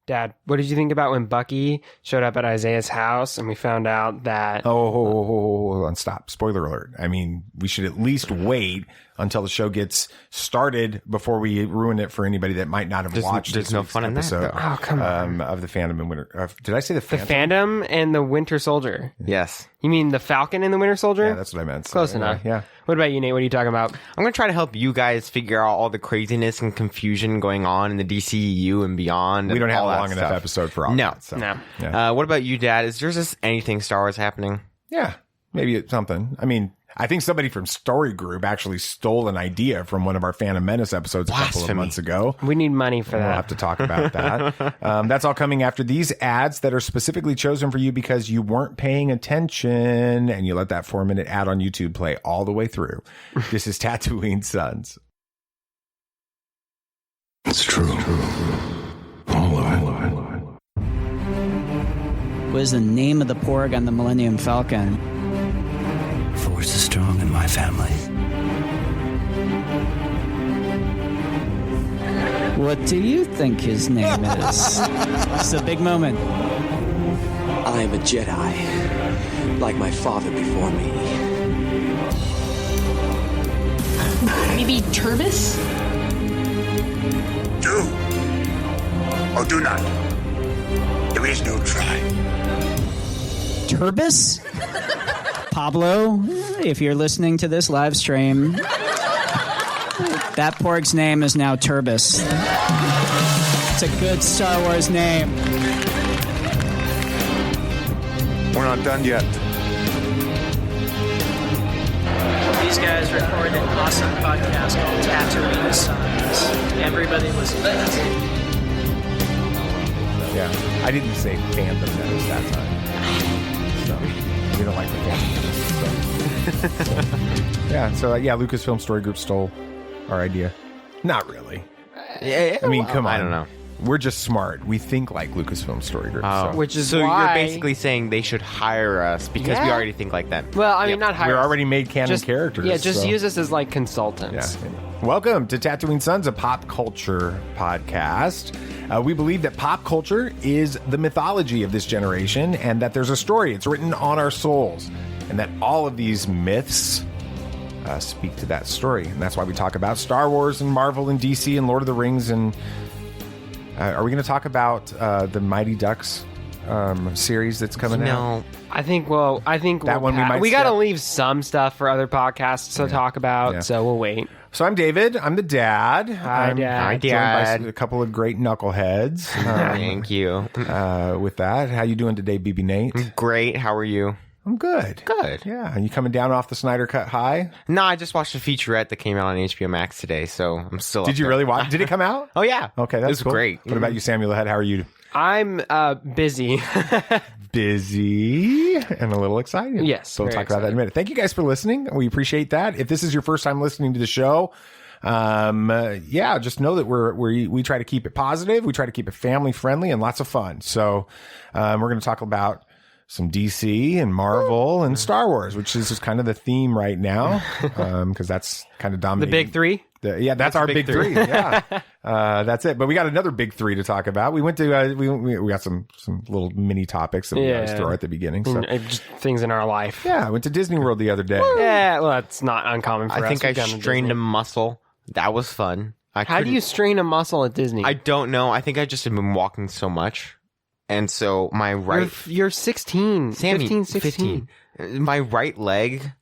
Dad, what did you think about when Bucky showed up at Isaiah's house and we found out that... Hold on, stop. Spoiler alert. I mean, we should at least wait until the show gets started before we ruin it for anybody that might not have watched There's no fun in that, though. Oh, come on. Of the Phantom and Winter... did I say the Phantom? The Phantom and the Winter Soldier. Yes. You mean the Falcon and the Winter Soldier? Yeah, that's what I meant. Close enough. Yeah. What about you, Nate? What are you talking about? I'm going to try to help you guys figure out all the craziness and confusion going on in the DCEU and beyond. We don't have a long stuff. enough episode for all that. So. No. Yeah. What about you, Dad? Is there just anything Star Wars happening? Yeah, maybe it's something. I mean, I think somebody from Story Group actually stole an idea from one of our Phantom Menace episodes a couple of months ago. We need money for that. We'll have to talk about that. That's all coming after these ads that are specifically chosen for you because you weren't paying attention and you let that 4-minute ad on YouTube play all the way through. This is Tatooine Sons. It's true. All of it. What is the name of the porg on the Millennium Falcon? Force is strong in my family. What do you think his name is? It's a big moment. I am a Jedi, like my father before me. Maybe Turbis? Do or do not. There is no try. Turbis? Pablo, if you're listening to this live stream, that porg's name is now Turbis. It's a good Star Wars name. We're not done yet. These guys recorded an awesome podcast called Tatooine Sons. Everybody listen to it. Yeah, I didn't say Phantom Menace that time. So, we don't like the Phantom Menace. So, Lucasfilm Story Group stole our idea. Not really. Yeah, I mean, come on. I don't know. We're just smart. We think like Lucasfilm Story Group. Which is so why... you're basically saying they should hire us because we already think like them. Well, I mean, not hire We're us. already made canon characters. Yeah, just so. use us as like consultants. Yeah. Welcome to Tatooine Sons, a pop culture podcast. We believe that pop culture is the mythology of this generation and that there's a story. It's written on our souls. And that all of these myths speak to that story. And that's why we talk about Star Wars and Marvel and DC and Lord of the Rings. And are we going to talk about the Mighty Ducks series that's coming out? I think that we got to leave some stuff for other podcasts to talk about, so we'll wait. So I'm David. I'm the dad. Hi, Dad. Hi, Joined by a couple of great knuckleheads. Thank you. With that, how you doing today, BB Nate? Great. How are you? I'm good. Good. Yeah. Are you coming down off the Snyder Cut high? No, I just watched a featurette that came out on HBO Max today, so I'm still. Did you really watch? Did it come out? Oh yeah. Okay, that's cool. Great. What about you, Samuel Head? How are you? I'm busy. Busy and a little excited. Yes. So we'll talk about that in a minute. Thank you guys for listening. We appreciate that. If this is your first time listening to the show, just know that we try to keep it positive. We try to keep it family friendly and lots of fun. So, we're going to talk about some DC and Marvel and Star Wars, which is just kind of the theme right now. Cause that's kind of dominating. The big three? That's our big three. Yeah. That's it. But we got another big three to talk about. We went to, we got some little mini topics that we always throw at the beginning. So just things in our life. Yeah. I went to Disney World the other day. Yeah. Well, that's not uncommon for us. I think I strained a muscle. That was fun. How do you strain a muscle at Disney? I don't know. I think I just have been walking so much. And so my right... You're 16. Sammy, 15, 16. 15. My right leg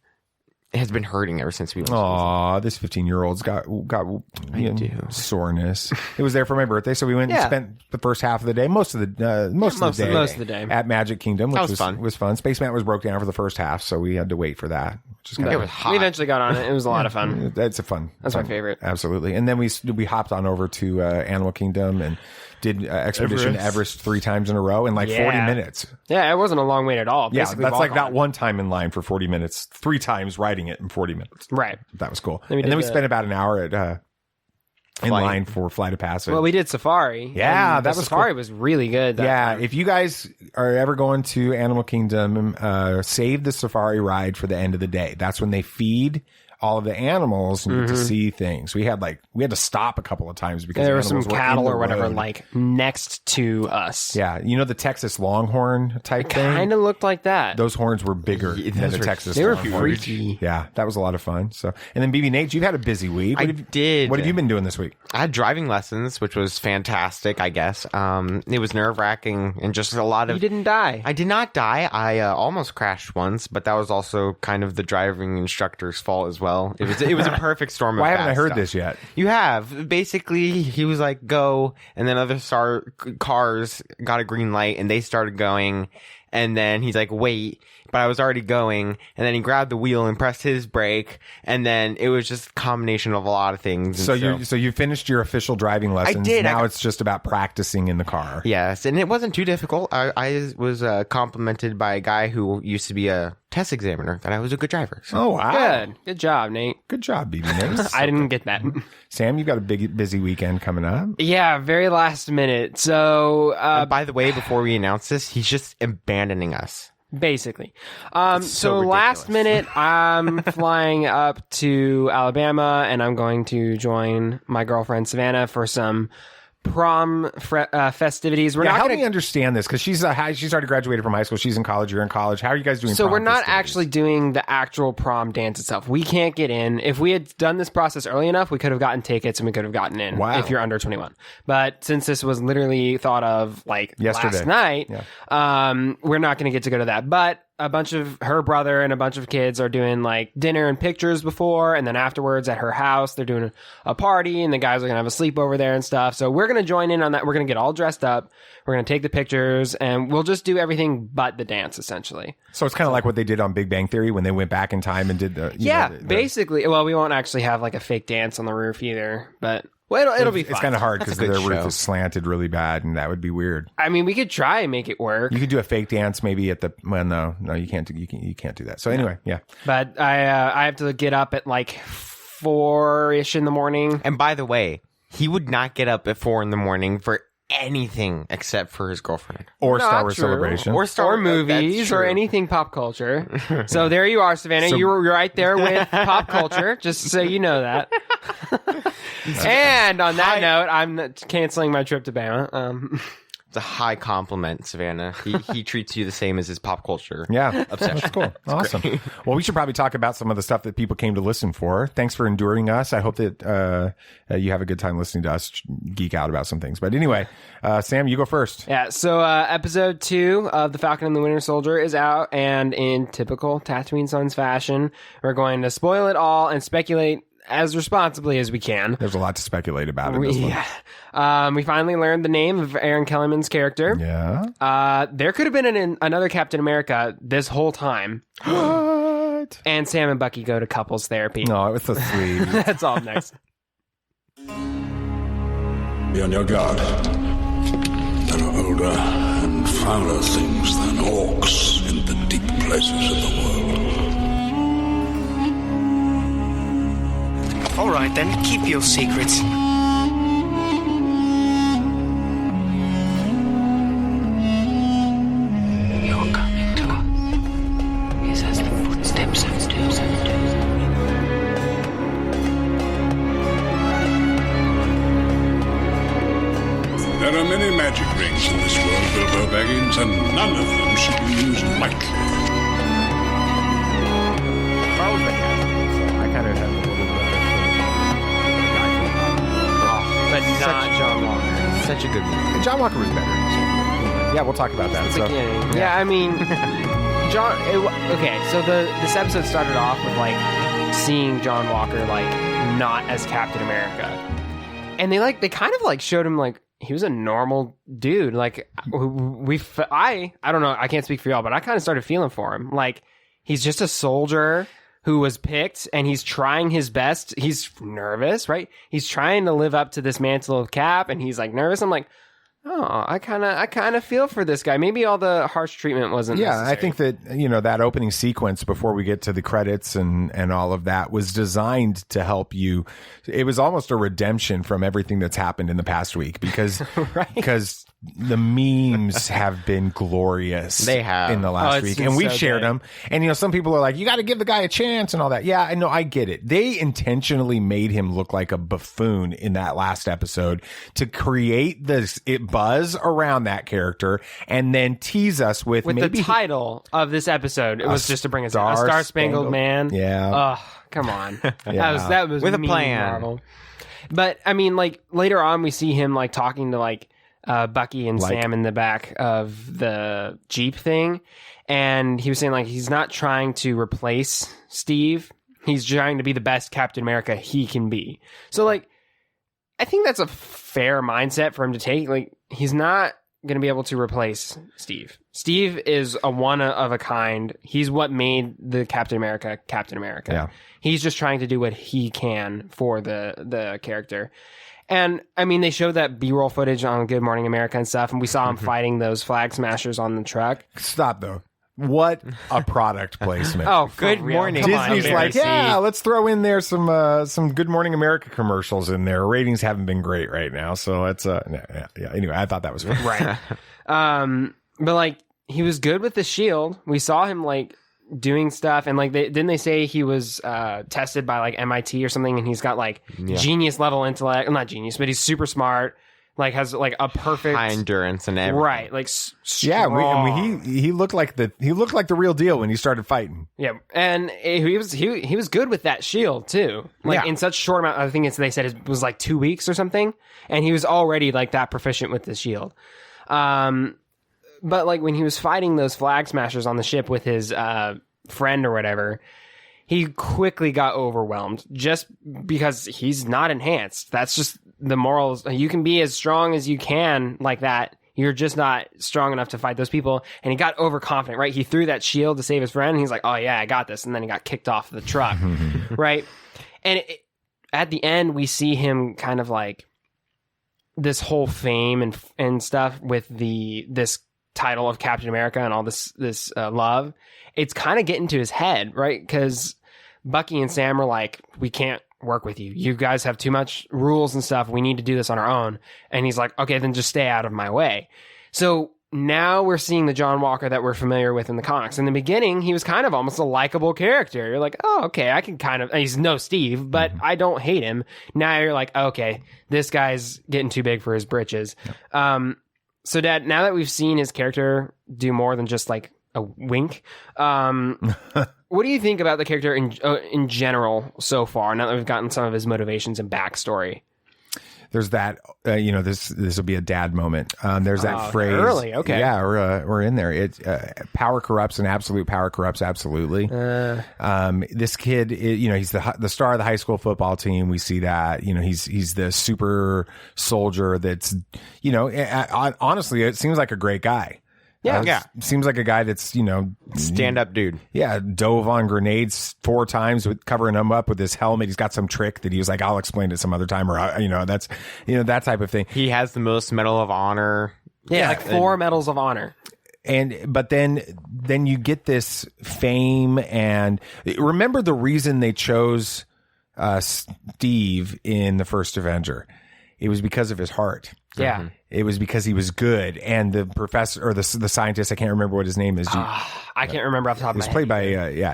has been hurting ever since we went. Aw, this 15-year-old's got soreness. It was there for my birthday, so we went and spent the first half of the day, most of the day at Magic Kingdom, which was fun. Space Mountain was broke down for the first half, so we had to wait for that. It was hot. We eventually got on it. It was a lot of fun. That's fun. That's my favorite. Absolutely. And then we hopped on over to Animal Kingdom and did Expedition Everest 3 times in a row in 40 minutes. Yeah, it wasn't a long wait at all. Basically that's like that one time in line for 40 minutes, 3 times riding it in 40 minutes. Right. That was cool. And then we spent about an hour at in line for Flight of Passage. Well, we did Safari. Yeah, that was Safari cool. was really good. Time. If you guys are ever going to Animal Kingdom, save the Safari ride for the end of the day. That's when they feed all of the animals and get to see things. We had to stop a couple of times because there were some were cattle in the or whatever road. like next to us. Yeah, you know the Texas Longhorn type thing? Kind of looked like that. Those horns were bigger than the Texas They were Longhorn. freaky. Yeah, that was a lot of fun. So, and then BB Nate, you've had a busy week. I did. What have you been doing this week? I had driving lessons, which was fantastic, I guess. It was nerve-wracking and just a lot of... You didn't die. I did not die. I almost crashed once, but that was also kind of the driving instructor's fault as well. It was a perfect storm of Why haven't I bad heard stuff. this yet? You have. Basically, he was like, go, and then other cars got a green light, and they started going, and then he's like, wait, but I was already going, and then he grabbed the wheel and pressed his brake, and then it was just a combination of a lot of things. So you finished your official driving lessons. I did. Now it's just about practicing in the car. Yes, and it wasn't too difficult. I was complimented by a guy who used to be a test examiner that I was a good driver. So. Oh, wow. Good job, Nate. Good job, BB Nate. I didn't get that. Sam, you've got a busy weekend coming up. Yeah, very last minute. So, by the way, before we announce this, he's just abandoning us. Basically. So last minute, I'm flying up to Alabama, and I'm going to join my girlfriend Savannah for some prom festivities. Help me understand this, because she's already graduated from high school. She's in college. You're in college. How are you guys doing? So prom we're not festivities? actually doing the actual prom dance itself. We can't get in. If we had done this process early enough, we could have gotten tickets and we could have gotten in. Wow. If you're under 21. But since this was literally thought of like yesterday, last night, we're not going to get to go to that. But a bunch of her brother and a bunch of kids are doing like dinner and pictures before, and then afterwards at her house they're doing a party, and the guys are gonna have a sleepover there and stuff. So we're gonna join in on that. We're gonna get all dressed up, we're gonna take the pictures, and we'll just do everything but the dance essentially. So it's kind of like what they did on Big Bang Theory when they went back in time and did the basically. Well, we won't actually have like a fake dance on the roof either, but it'll be fun. It's kind of hard because their show. roof is slanted really bad, and that would be weird. I mean, we could try and make it work. You could do a fake dance maybe at the no, you can't do that. So anyway, yeah. But I have to get up at like 4-ish in the morning. And by the way, he would not get up at 4 a.m. for anything except for his girlfriend or Not Star Wars true. Celebration or movies or anything pop culture. So there you are, Savannah. You were right there with pop culture, just so you know that. And on that note, I'm canceling my trip to Bama. It's a high compliment, Savannah. He treats you the same as his pop culture. Yeah, obsession. That's cool. Awesome. Well, we should probably talk about some of the stuff that people came to listen for. Thanks for enduring us. I hope that you have a good time listening to us geek out about some things. But anyway, Sam, you go first. Yeah. So episode 2 of The Falcon and the Winter Soldier is out, and in typical Tatooine Sons fashion, we're going to spoil it all and speculate as responsibly as we can. There's a lot to speculate about in this one. We finally learned the name of Erin Kellyman's character. Yeah. There could have been another Captain America this whole time. What? And Sam and Bucky go to couples therapy. No, it was so sweet. That's all next. Be on your guard. There are older and fouler things than orcs in the deep places of the world. All right, then, keep your secrets. You're coming to us. Is as the footsteps of doom. There are many magic rings in this world, Bilbo Baggins, and none of them should be used lightly. Carl was the casting, so I kind of had a little bit of But not John Walker. Such a good movie. John Walker was better. Yeah, we'll talk about that. So, yeah, I mean, okay, so this episode started off with like seeing John Walker like not as Captain America, and they kind of like showed him like he was a normal dude. Like I don't know, I can't speak for y'all, but I kind of started feeling for him. Like he's just a soldier who was picked, and he's trying his best. He's nervous, right? He's trying to live up to this mantle of Cap, and he's like nervous. I'm like, oh, I kind of feel for this guy. Maybe all the harsh treatment wasn't necessary. I think that, that opening sequence before we get to the credits and all of that was designed to help you. It was almost a redemption from everything that's happened in the past week because, right. because the memes have been glorious. They have. in the last it's week, been and we've so shared good. them. And some people are like, "You got to give the guy a chance" and all that. Yeah, I know, I get it. They intentionally made him look like a buffoon in that last episode to create this buzz around that character, and then tease us with With maybe the title of this episode, it was just to bring us in. A Star Star-Spangled Man. Yeah. Oh, come on. Yeah. That was With a mean, plan. Marvel. But I mean, like later on, we see him like talking to like Bucky and Sam in the back of the Jeep thing, and he was saying like he's not trying to replace Steve. He's trying to be the best Captain America he can be. So like, I think that's a fair mindset for him to take. Like, he's not going to be able to replace Steve. Steve is a one of a kind. He's what made the Captain America Captain America. Yeah. He's just trying to do what he can for the character. And I mean, they showed that B-roll footage on Good Morning America and stuff, and we saw him fighting those flag smashers on the truck. Stop though. What a product placement. Oh, Good for real. morning. Come on, Disney's like, Barry. yeah, let's throw in there some Good Morning America commercials in there. Ratings haven't been great right now, so it's yeah. Anyway, I thought that was fun. Right. But like, he was good with the shield. We saw him like doing stuff, and like didn't they say he was tested by like MIT or something, and he's got like genius level intellect, not genius, but he's super smart, like has like a perfect High endurance and everything. right, like Yeah, strong. he looked like the real deal when he started fighting. Yeah, and he was good with that shield too. Like Yeah. in such short amount, I think they said it was like 2 weeks or something, and he was already like that proficient with the shield. But like when he was fighting those flag smashers on the ship with his friend or whatever, he quickly got overwhelmed just because he's not enhanced. That's just the morals. You can be as strong as you can like that. You're just not strong enough to fight those people. And he got overconfident, right? He threw that shield to save his friend. And he's like, oh yeah, I got this. And then he got kicked off the truck, right? And at the end, we see him kind of like this whole fame and stuff with this title of Captain America and all this love. It's kind of getting to his head, right? Because Bucky and Sam are like, we can't work with you. You guys have too much rules and stuff. We need to do this on our own. And he's like, okay, then just stay out of my way. So now we're seeing the John Walker that we're familiar with in the comics. In the beginning, he was kind of almost a likable character. You're like, oh, okay, I can kind of, he's no Steve, but I don't hate him. Now you're like, okay, this guy's getting too big for his britches. So Dad, now that we've seen his character do more than just like a wink, what do you think about the character in general so far? Now that we've gotten some of his motivations and backstory. There's that, this will be a dad moment. There's that phrase. Early, okay. Yeah, we're in there. It power corrupts and absolute power corrupts absolutely. This kid, he's the star of the high school football team. We see that. He's the super soldier. That's, honestly, it seems like a great guy. Yeah. Seems like a guy that's, Stand up dude. Yeah, dove on grenades 4 times with covering him up with his helmet. He's got some trick that he was like, I'll explain it some other time, or that's that type of thing. He has the most Medal of Honor. Yeah, like 4 medals of honor. But then you get this fame, and remember the reason they chose Steve in the first Avenger. It was because of his heart. Yeah. It was because he was good, and the professor or the scientist, I can't remember what his name is. I can't remember off the top of my head. It's played by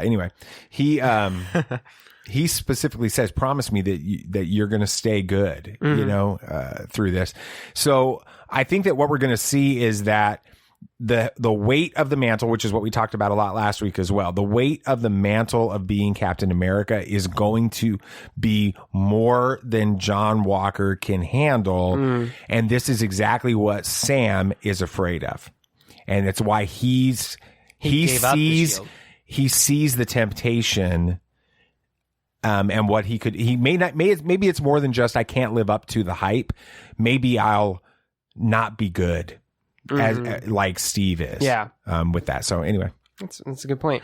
anyway. He specifically says, promise me that you're going to stay good, through this. So I think that what we're going to see is that the weight of the mantle, which is what we talked about a lot last week as well, the weight of the mantle of being Captain America is going to be more than John Walker can handle. And this is exactly what Sam is afraid of. And it's why he sees the temptation, and what maybe it's more than just, I can't live up to the hype. Maybe I'll not be good. As like Steve is, with that. So anyway, that's a good point.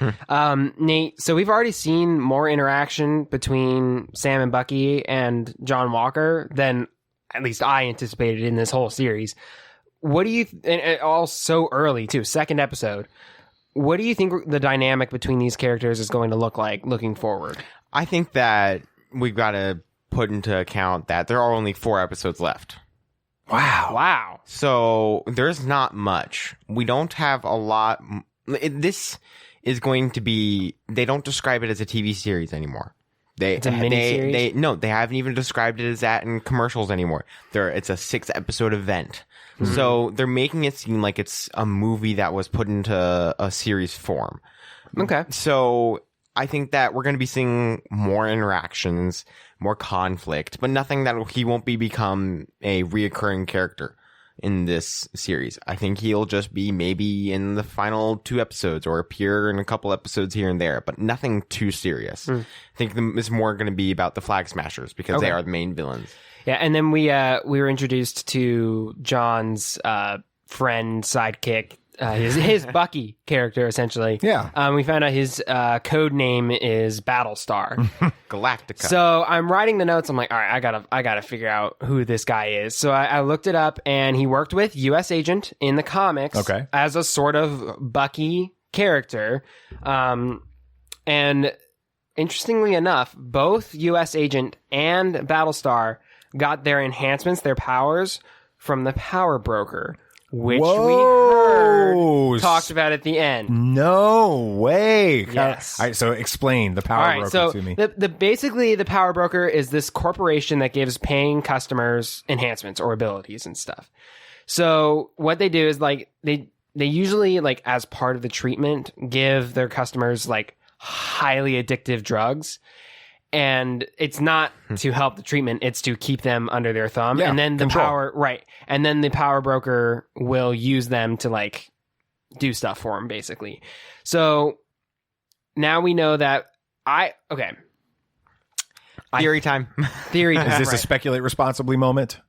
Nate, so we've already seen more interaction between Sam and Bucky and John Walker than at least I anticipated in this whole series. What do you and all so early too, second episode? What do you think the dynamic between these characters is going to look like looking forward? I think that we've got to put into account that there are only 4 episodes left Wow. So there's not much. We don't have a lot. This is going to be, they don't describe it as a TV series anymore. It's a miniseries? They haven't even described it as that in commercials anymore. It's a 6-episode event. Mm-hmm. So they're making it seem like it's a movie that was put into a series form. Okay. So I think that we're going to be seeing more interactions, more conflict, but nothing that he won't become a reoccurring character in this series. I think he'll just be maybe in the final 2 episodes or appear in a couple episodes here and there, but nothing too serious. I think it's more going to be about the Flag Smashers because they are the main villains. Yeah, and then we were introduced to John's friend, sidekick, his Bucky character, essentially. Yeah. We found out his code name is Battlestar Galactica. So I'm writing the notes. I'm like, all right, I gotta figure out who this guy is. So I looked it up, and he worked with U.S. Agent in the comics as a sort of Bucky character. And interestingly enough, both U.S. Agent and Battlestar got their enhancements, their powers, from the Power Broker, which we heard talked about at the end. No way. Yes. All right, so explain the Power Broker to me. Basically, the Power Broker is this corporation that gives paying customers enhancements or abilities and stuff. So what they do is like they usually, like, as part of the treatment, give their customers like highly addictive drugs. And it's not to help the treatment, it's to keep them under their thumb. Yeah, and then the Power Broker will use them to, like, do stuff for him, basically. So now we know that Theory time. Theory time. Is this a speculate responsibly moment?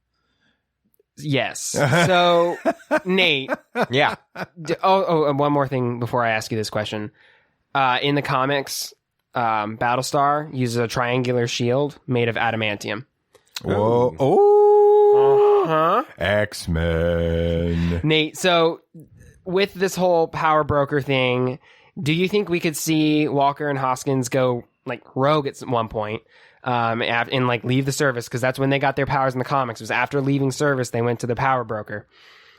Yes. So, Nate. Yeah. And one more thing before I ask you this question. In the comics, Battlestar uses a triangular shield made of adamantium. Whoa. Oh. X-Men. Nate, so with this whole Power Broker thing, do you think we could see Walker and Hoskins go, like, rogue at one point and, like, leave the service? Because that's when they got their powers in the comics. It was after leaving service they went to the Power Broker.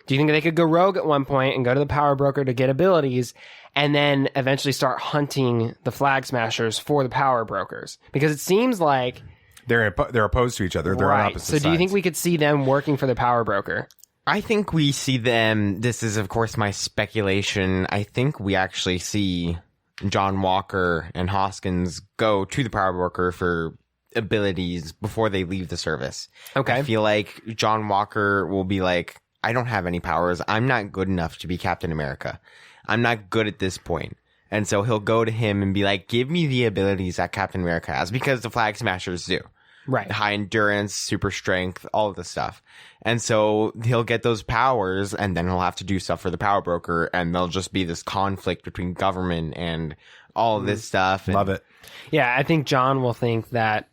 Do you think they could go rogue at one point and go to the Power Broker to get abilities and then eventually start hunting the Flag Smashers for the Power Brokers? Because it seems like they're opposed to each other. They're on opposite sides. So do you think we could see them working for the Power Broker? I think we see them. This is, of course, my speculation. I think we actually see John Walker and Hoskins go to the Power Broker for abilities before they leave the service. Okay. I feel like John Walker will be like, I don't have any powers. I'm not good enough to be Captain America. I'm not good at this point. And so he'll go to him and be like, give me the abilities that Captain America has, because the Flag Smashers do. Right. High endurance, super strength, all of this stuff. And so he'll get those powers, and then he'll have to do stuff for the Power Broker, and there'll just be this conflict between government and all of this stuff. And love it. Yeah, I think John will think that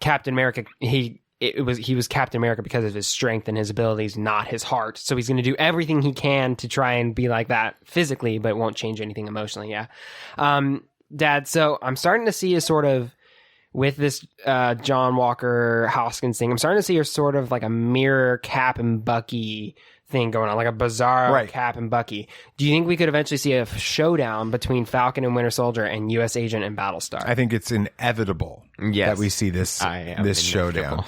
Captain America, he was Captain America because of his strength and his abilities, not his heart. So he's going to do everything he can to try and be like that physically, but won't change anything emotionally. Yeah. Dad, so I'm starting to see a sort of, with this John Walker Hoskins thing, I'm starting to see a sort of like a mirror Cap and Bucky thing going on, like a bizarre Cap and Bucky. Do you think we could eventually see a showdown between Falcon and Winter Soldier and U.S. Agent and Battlestar? I think it's inevitable that we see this showdown.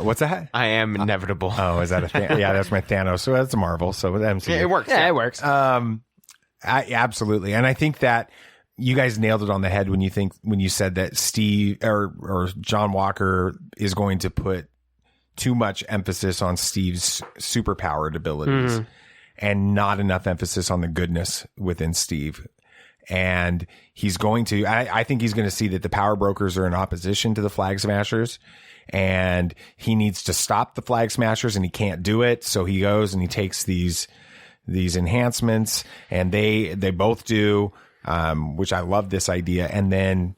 What's that? I am inevitable. Oh, is that a thing? Yeah, that's my Thanos. So that's a Marvel. So MCU. Yeah, it works. Yeah, it works. Absolutely. And I think that you guys nailed it on the head when you said that Steve or John Walker is going to put too much emphasis on Steve's superpowered abilities and not enough emphasis on the goodness within Steve. And he's going to, I think he's going to see that the Power Brokers are in opposition to the Flag Smashers, and he needs to stop the Flag Smashers, and he can't do it. So he goes and he takes these enhancements, and they both do, which I love this idea. And then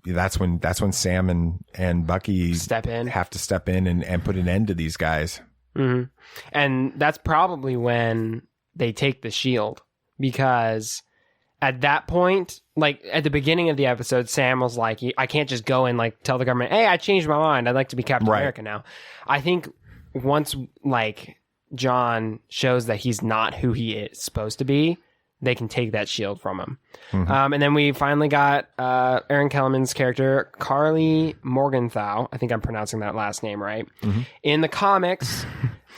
that's when Sam and Bucky have to step in and put an end to these guys. Mm-hmm. And that's probably when they take the shield, because at that point, like at the beginning of the episode, Sam was like, I can't just go and like tell the government, hey, I changed my mind. I'd like to be Captain America now. I think once like John shows that he's not who he is supposed to be, they can take that shield from him. And then we finally got Erin Kellyman's character, Carly Morgenthau. I think I'm pronouncing that last name right. In the comics,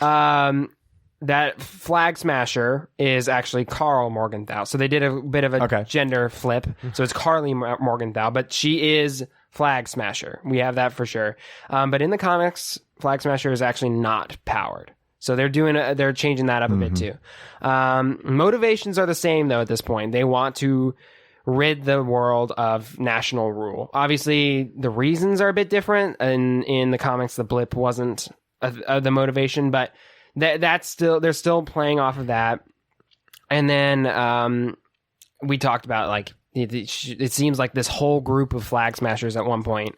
that flag smasher is actually Carl Morgenthau. So they did a bit of a gender flip. So it's Carly Morgenthau, but she is flag smasher. We have that for sure. But in the comics, flag smasher is actually not powered. So they're changing that up a bit too. Motivations are the same though at this point. They want to rid the world of national rule. Obviously, the reasons are a bit different. In the comics, the blip wasn't the motivation, but that's still, they're still playing off of that. And then we talked about like it seems like this whole group of flag smashers at one point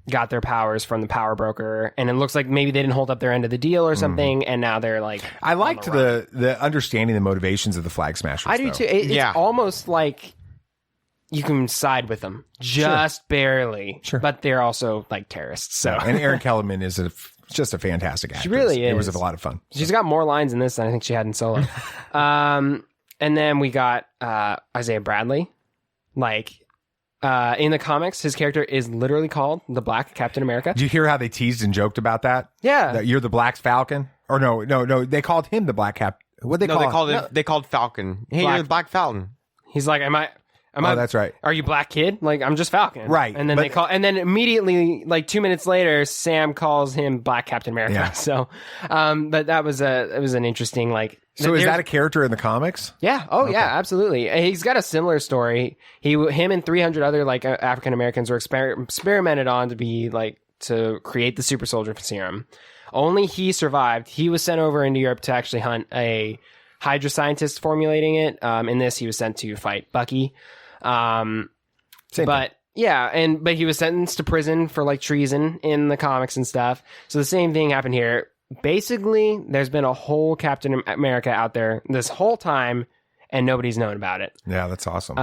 got their powers from the power broker, and it looks like maybe they didn't hold up their end of the deal or something, and now they're like, I liked the understanding the motivations of the flag smashers. I do too. It's almost like you can side with them just barely, but they're also like terrorists. So and Erin Kellyman is just a fantastic actress. She really is. It was a lot of fun. She's got more lines in this than I think she had in Solo. And then we got Isaiah Bradley. Like, in the comics, his character is literally called the Black Captain America. Did you hear how they teased and joked about that? Yeah. That you're the Black Falcon? Or no. They called him the Black Cap. What they call him? They called Falcon. Hey, you're the Black Falcon. He's like, am I? That's right. Are you Black Kid? Like, I'm just Falcon. Right. And then and then immediately, like 2 minutes later, Sam calls him Black Captain America. Yeah. So, but it was an interesting, like. So is that a character in the comics? Yeah. Oh, yeah, absolutely. He's got a similar story. Him and 300 other like African Americans were experimented on to be like to create the super soldier serum. Only he survived. He was sent over into Europe to actually hunt a Hydra scientist formulating it. In this, he was sent to fight Bucky. But he was sentenced to prison for like treason in the comics and stuff. So the same thing happened here. Basically, there's been a whole Captain America out there this whole time, and nobody's known about it. Yeah, that's awesome.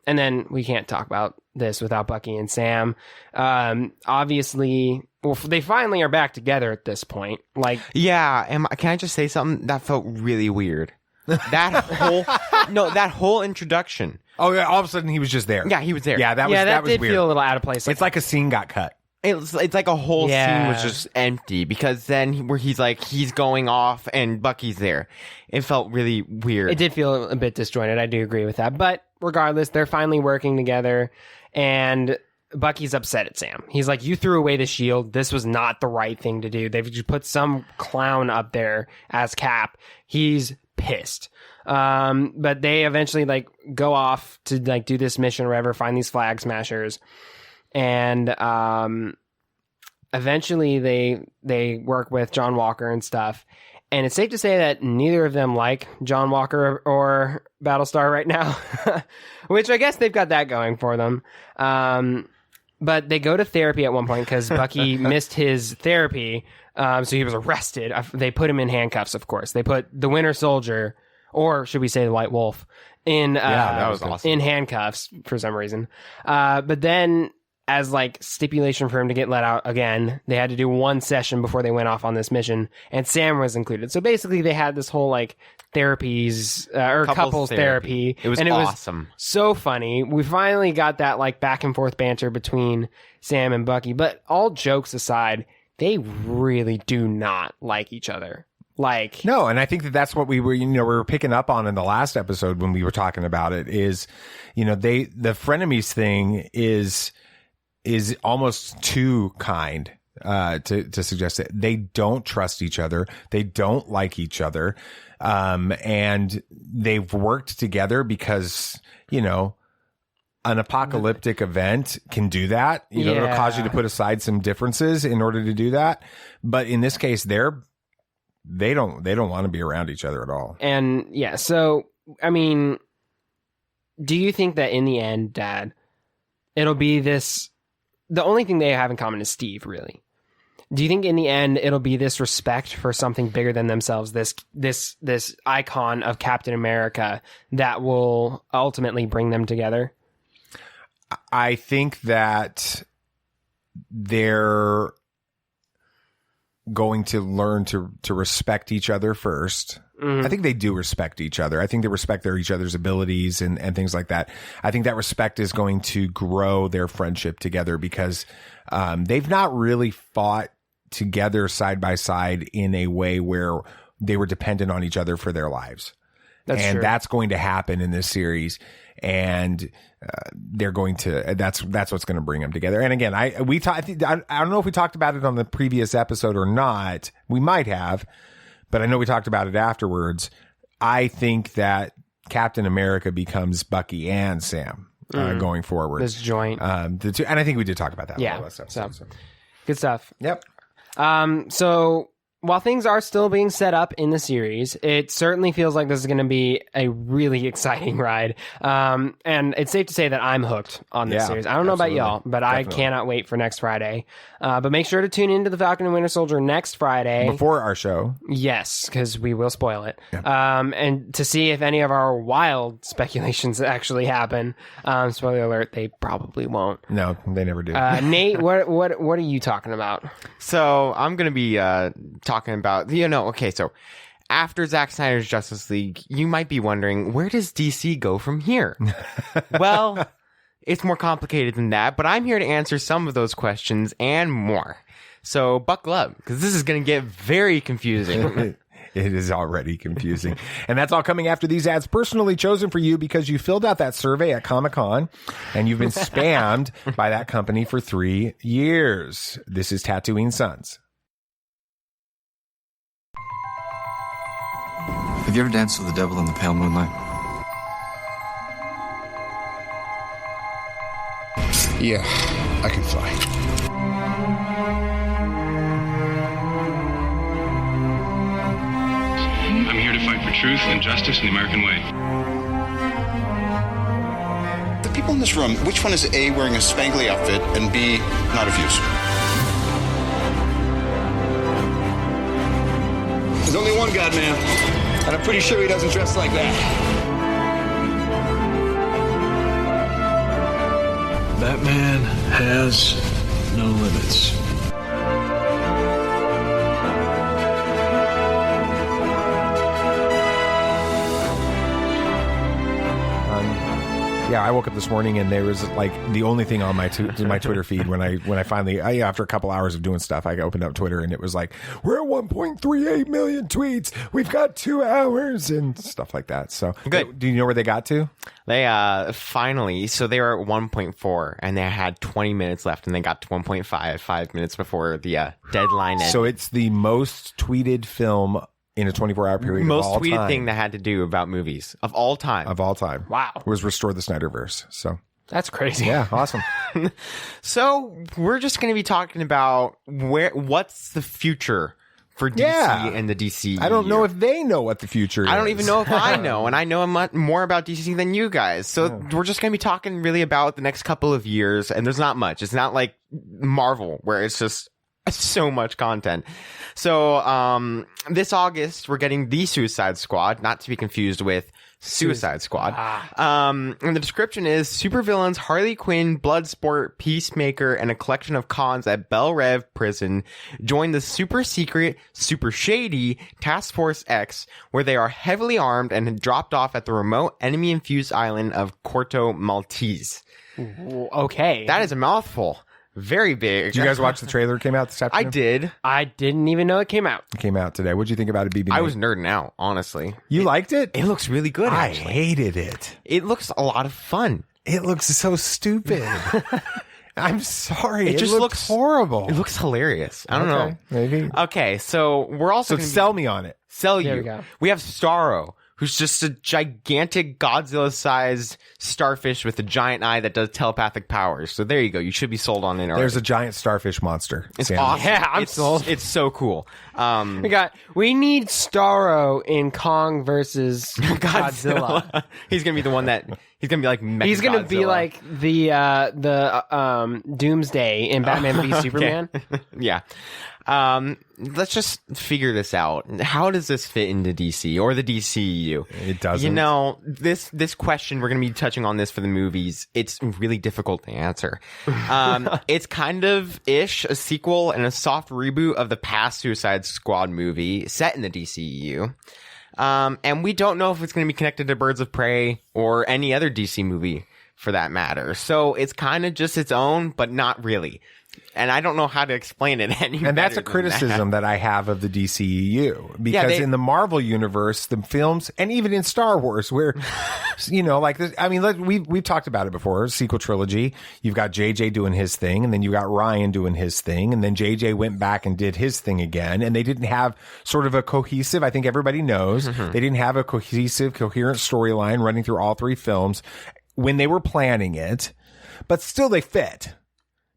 And then we can't talk about this without Bucky and Sam. Obviously, well, they finally are back together at this point. Like, yeah, can I just say something that felt really weird? That whole introduction. Oh yeah, all of a sudden he was just there. Yeah, he was there. Yeah, that was did weird. Feel a little out of place. It's like a scene got cut. It's like a whole scene was just empty because then where he's going off and Bucky's there. It felt really weird. It did feel a bit disjointed. I do agree with that. But regardless, they're finally working together, and Bucky's upset at Sam. He's like, you threw away the shield. This was not the right thing to do. They've just put some clown up there as Cap. He's pissed. But they eventually like go off to like do this mission or whatever, find these flag smashers. And eventually they work with John Walker and stuff. And it's safe to say that neither of them like John Walker or Battlestar right now, which I guess they've got that going for them. But they go to therapy at one point because Bucky missed his therapy. So he was arrested. They put him in handcuffs, of course. They put the Winter Soldier, or should we say the White Wolf, in that was awesome. In handcuffs for some reason. But then, as like stipulation for him to get let out again, they had to do one session before they went off on this mission, and Sam was included. So basically, they had this whole like therapies or couples therapy. It was awesome. So funny. We finally got that like back and forth banter between Sam and Bucky. But all jokes aside, they really do not like each other. Like, no, and I think that's what we were picking up on in the last episode when we were talking about it is, the frenemies thing is almost too kind to suggest that they don't trust each other, they don't like each other, and they've worked together because an apocalyptic event can do that. It'll cause you to put aside some differences in order to do that. But in this case, they don't want to be around each other at all. And yeah, so I mean, do you think that in the end, Dad, it'll be this? The only thing they have in common is Steve, really. Do you think in the end it'll be this respect for something bigger than themselves, this icon of Captain America that will ultimately bring them together? I think that they're going to learn to respect each other first. I think they do respect each other. I think they respect each other's abilities and things like that. I think that respect is going to grow their friendship together because they've not really fought together side by side in a way where they were dependent on each other for their lives. That's going to happen in this series. And they're going to that's what's going to bring them together. And again, I don't know if we talked about it on the previous episode or not. We might have, but I know we talked about it afterwards. I think that Captain America becomes Bucky and Sam going forward. This joint. The two, and I think we did talk about that. Yeah. So. Good stuff. Yep. So while things are still being set up in the series, it certainly feels like this is going to be a really exciting ride. And it's safe to say that I'm hooked on this series. I don't know about y'all, but definitely. I cannot wait for next Friday. But make sure to tune into the Falcon and Winter Soldier next Friday. Before our show. Yes, because we will spoil it. Yeah. And to see if any of our wild speculations actually happen. Spoiler alert, they probably won't. No, they never do. Nate, what are you talking about? So I'm going to be talking about, so after Zack Snyder's Justice League, you might be wondering, where does DC go from here? Well, it's more complicated than that, but I'm here to answer some of those questions and more. So buckle up, because this is going to get very confusing. It is already confusing. And that's all coming after these ads personally chosen for you because you filled out that survey at Comic-Con and you've been spammed by that company for 3 years. This is Tatooine Sons. Have you ever danced with the devil in the pale moonlight? Yeah, I can fly. I'm here to fight for truth and justice in the American way. The people in this room, which one is A, wearing a spangly outfit, and B, not of use? There's only one God, man. And I'm pretty sure he doesn't dress like that. Batman has no limits. Yeah, I woke up this morning and there was like the only thing on my Twitter feed when I finally after a couple hours of doing stuff, I opened up Twitter and it was like, we're at 1.38 million tweets. We've got 2 hours and stuff like that. So good. Do you know where they got to? They finally, so they were at 1.4 and they had 20 minutes left and they got to 1.5 5 minutes before the deadline ended. So it's the most tweeted film in a 24-hour period most of all tweeted time. thing that had to do about movies of all time. Of all time. Wow. Was restore the Snyderverse. So that's crazy. Yeah, awesome. So we're just going to be talking about what's the future for DC and the DCEU. I don't know if they know what the future is. I don't even know if I know, and I know more about DC than you guys. So we're just going to be talking really about the next couple of years, and there's not much. It's not like Marvel, where it's just so much content. So this August, we're getting The Suicide Squad, not to be confused with Suicide Squad. And the description is supervillains Harley Quinn, Bloodsport, Peacemaker, and a collection of cons at Bel Rev Prison join the super secret, super shady Task Force X, where they are heavily armed and dropped off at the remote enemy-infused island of Corto Maltese. Okay. That is a mouthful. Very big. Did you guys watch the trailer that came out this afternoon? I did. I didn't even know it came out. It came out today. What'd you think about it, BB? I was nerding out, honestly. You liked it? It looks really good, actually. I hated it. It looks a lot of fun. It looks so stupid. I'm sorry. It just looks horrible. It looks hilarious. I don't know. Maybe. Okay, so we're also sell me on it. Sell you. There we go. We have Starro, who's just a gigantic Godzilla-sized starfish with a giant eye that does telepathic powers. So there you go. You should be sold on it already. There's a giant starfish monster. It's Sam. awesome. Yeah, I'm sold. It's so cool. We need Starro in Kong versus Godzilla. He's gonna be the one that He's gonna be like Mechagodzilla. He's gonna be like the Doomsday in Batman v Superman. Yeah. Let's just figure this out. How does this fit into DC or the DCEU? It doesn't. You know, this question, we're going to be touching on this for the movies. It's really difficult to answer. It's kind of a sequel and a soft reboot of the past Suicide Squad movie set in the DCEU. And we don't know if it's going to be connected to Birds of Prey or any other DC movie for that matter. So it's kind of just its own, but not really. And I don't know how to explain it any And that's better a criticism that I have of the DCEU. Because in the Marvel universe, the films, and even in Star Wars, where, you know, like, this, I mean, we've talked about it before, sequel trilogy. You've got JJ doing his thing, and then you got Ryan doing his thing, and then JJ went back and did his thing again, and they didn't have sort of a cohesive, I think everybody knows, they didn't have a cohesive, coherent storyline running through all three films when they were planning it, but still they fit.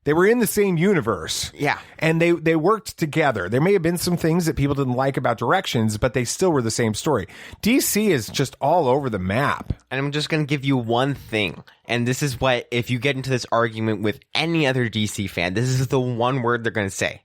They were in the same universe. Yeah. And they worked together. There may have been some things that people didn't like about directions, but they still were the same story. DC is just all over the map. And I'm just going to give you one thing. And this is what, if you get into this argument with any other DC fan, this is the one word they're going to say.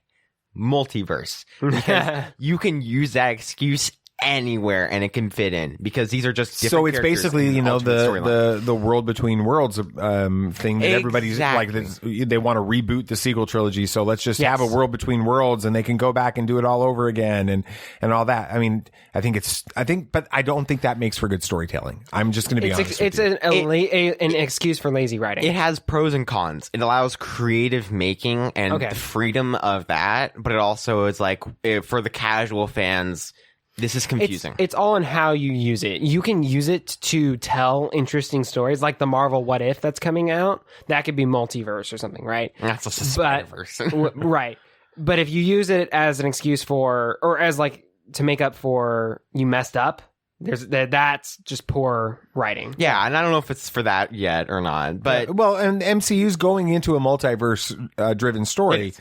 Multiverse. Because you can use that excuse anywhere and it can fit in because these are just different so it's basically, you know, the world between worlds thing that everybody's like, they want to reboot the sequel trilogy, so let's just have a world between worlds and they can go back and do it all over again and all that. I mean, but I don't think that makes for good storytelling. I'm just going to be honest. It's an excuse for lazy writing. It has pros and cons. It allows creative making and the freedom of that, but it also is like, for the casual fans, this is confusing. It's all in how you use it. You can use it to tell interesting stories, like the Marvel What If that's coming out. That could be multiverse or something, right? That's a Spider-Verse. Right. But if you use it as an excuse for, or as like to make up for you messed up, that's just poor writing. Yeah, and I don't know if it's for that yet or not. But and MCU's going into a multiverse driven story.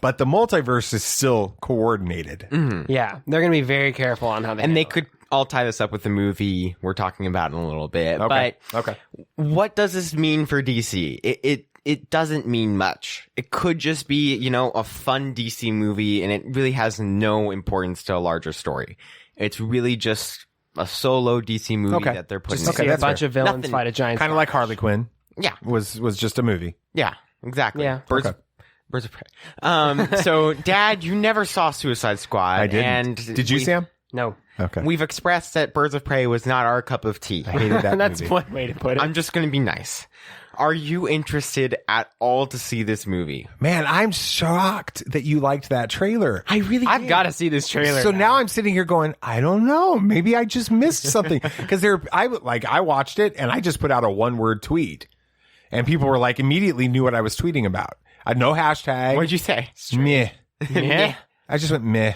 But the multiverse is still coordinated. Mm-hmm. Yeah, they're going to be very careful on how they. And they could all tie this up with the movie we're talking about in a little bit. Okay. But what does this mean for DC? It doesn't mean much. It could just be, you know, a fun DC movie, and it really has no importance to a larger story. It's really just a solo DC movie that they're putting. Just a bunch of villains fight a giant. Kind of like Harley Quinn. Yeah, was just a movie. Yeah, exactly. Yeah. Birds of Prey. So, Dad, you never saw Suicide Squad. I didn't. Did you, Sam? No. Okay. We've expressed that Birds of Prey was not our cup of tea. I hated that That's movie. one way to put it. I'm just going to be nice. Are you interested at all to see this movie? Man, I'm shocked that you liked that trailer. I've got to see this trailer. So now I'm sitting here going, I don't know. Maybe I just missed something. Because I watched it and I just put out a one-word tweet. And people were like, immediately knew what I was tweeting about. No hashtag. What'd you say? Meh. Yeah. I just went meh.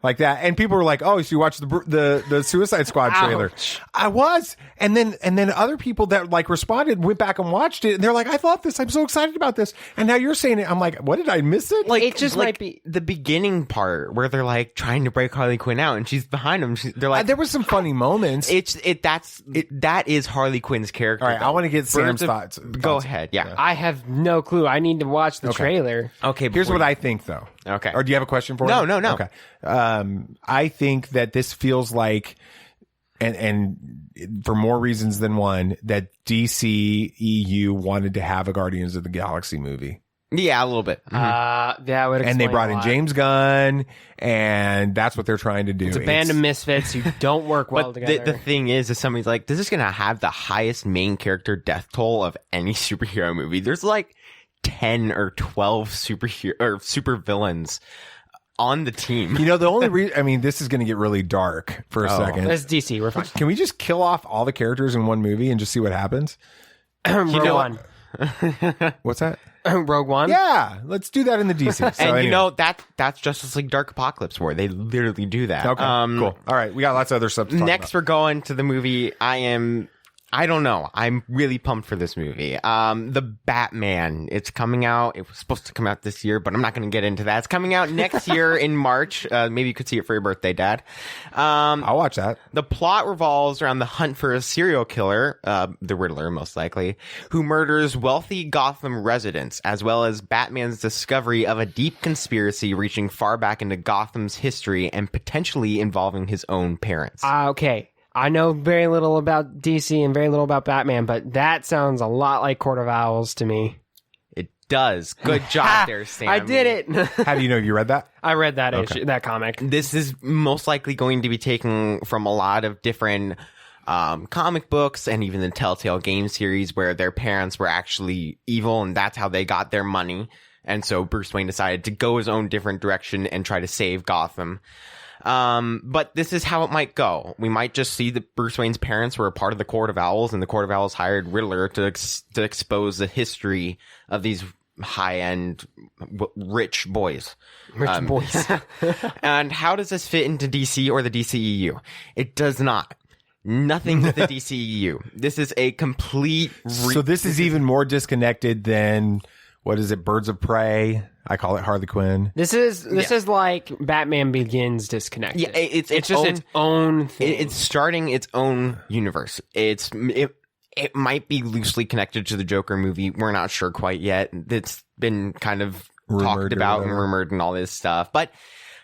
Like that. And people were like, oh, so you watched the Suicide Squad trailer. Ouch. I was. And then other people that like responded went back and watched it. And they're like, I love this. I'm so excited about this. And now you're saying it. I'm like, what, did I miss it? Like, it just might like be the beginning part where they're like trying to break Harley Quinn out and she's behind them. They're like, there were some funny moments. That is HarleyQuinn's character. All right. I want to get Sam's thoughts. Go ahead. Yeah. I have no clue. I need to watch the trailer. Okay. Here's what I think though. Okay. Or do you have a question for No, me? no. Okay. I think that this feels like, and for more reasons than one, that DCEU wanted to have a Guardians of the Galaxy movie. Yeah, a little bit. That would explain And they brought a in lot. James Gunn, and that's what they're trying to do. It's a band of misfits who don't work well But together. the thing is somebody's like, this is going to have the highest main character death toll of any superhero movie. There's like 10 or 12 super villains on the team. You know, the only reason, I mean, this is going to get really dark for a second. That's DC. We're fine. Can we just kill off all the characters in one movie and just see what happens? Rogue One. What's that? Rogue One? Yeah, let's do that in the DC. So And anyway. you know, that's Justice League Dark Apocalypse War. They literally do that. Okay, cool. All right, we got lots of other stuff to talk Next, about. we're going to the movie I am I don't know. I'm really pumped for this movie. The Batman, it's coming out. It was supposed to come out this year, but I'm not going to get into that. It's coming out next year in March. Maybe you could see it for your birthday, Dad. I'll watch that. The plot revolves around the hunt for a serial killer, the Riddler most likely, who murders wealthy Gotham residents, as well as Batman's discovery of a deep conspiracy reaching far back into Gotham's history and potentially involving his own parents. Okay. I know very little about DC and very little about Batman, but that sounds a lot like Court of Owls to me. It does. Good job there, Sam. I did it. How do you know you read that? I read that issue, that comic. This is most likely going to be taken from a lot of different comic books and even the Telltale game series where their parents were actually evil and that's how they got their money. And so Bruce Wayne decided to go his own different direction and try to save Gotham. But this is how it might go. We might just see that Bruce Wayne's parents were a part of the Court of Owls, and the Court of Owls hired Riddler to expose the history of these high-end, rich boys. Rich boys. And how does this fit into DC or the DCEU? It does not. Nothing with the DCEU. This is a complete... So this is even more disconnected than... What is it? Birds of Prey. I call it Harley Quinn. This is like Batman Begins disconnected. Yeah, it's just own, its own thing. It's starting its own universe. It might be loosely connected to the Joker movie. We're not sure quite yet. It's been kind of talked about and rumored and all this stuff. But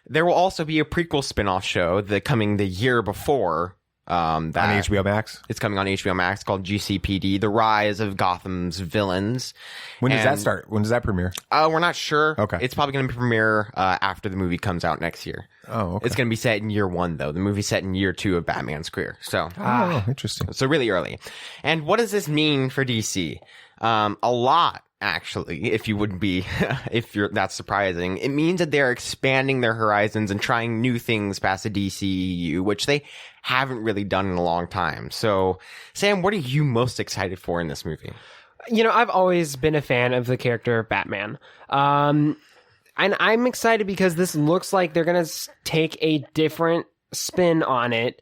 there will also be a prequel spin-off show coming the year before. On HBO Max? It's coming on HBO Max called GCPD, The Rise of Gotham's Villains. When does that start? When does that premiere? We're not sure. Okay. It's probably going to premiere after the movie comes out next year. Oh, okay. It's going to be set in year 1, though. The movie's set in year 2 of Batman's career. So, interesting. So really early. And what does this mean for DC? A lot. Actually, if you're that's surprising, it means that they're expanding their horizons and trying new things past the DCEU, which they haven't really done in a long time. So, Sam, what are you most excited for in this movie? You know, I've always been a fan of the character of Batman. And I'm excited because this looks like they're going to take a different spin on it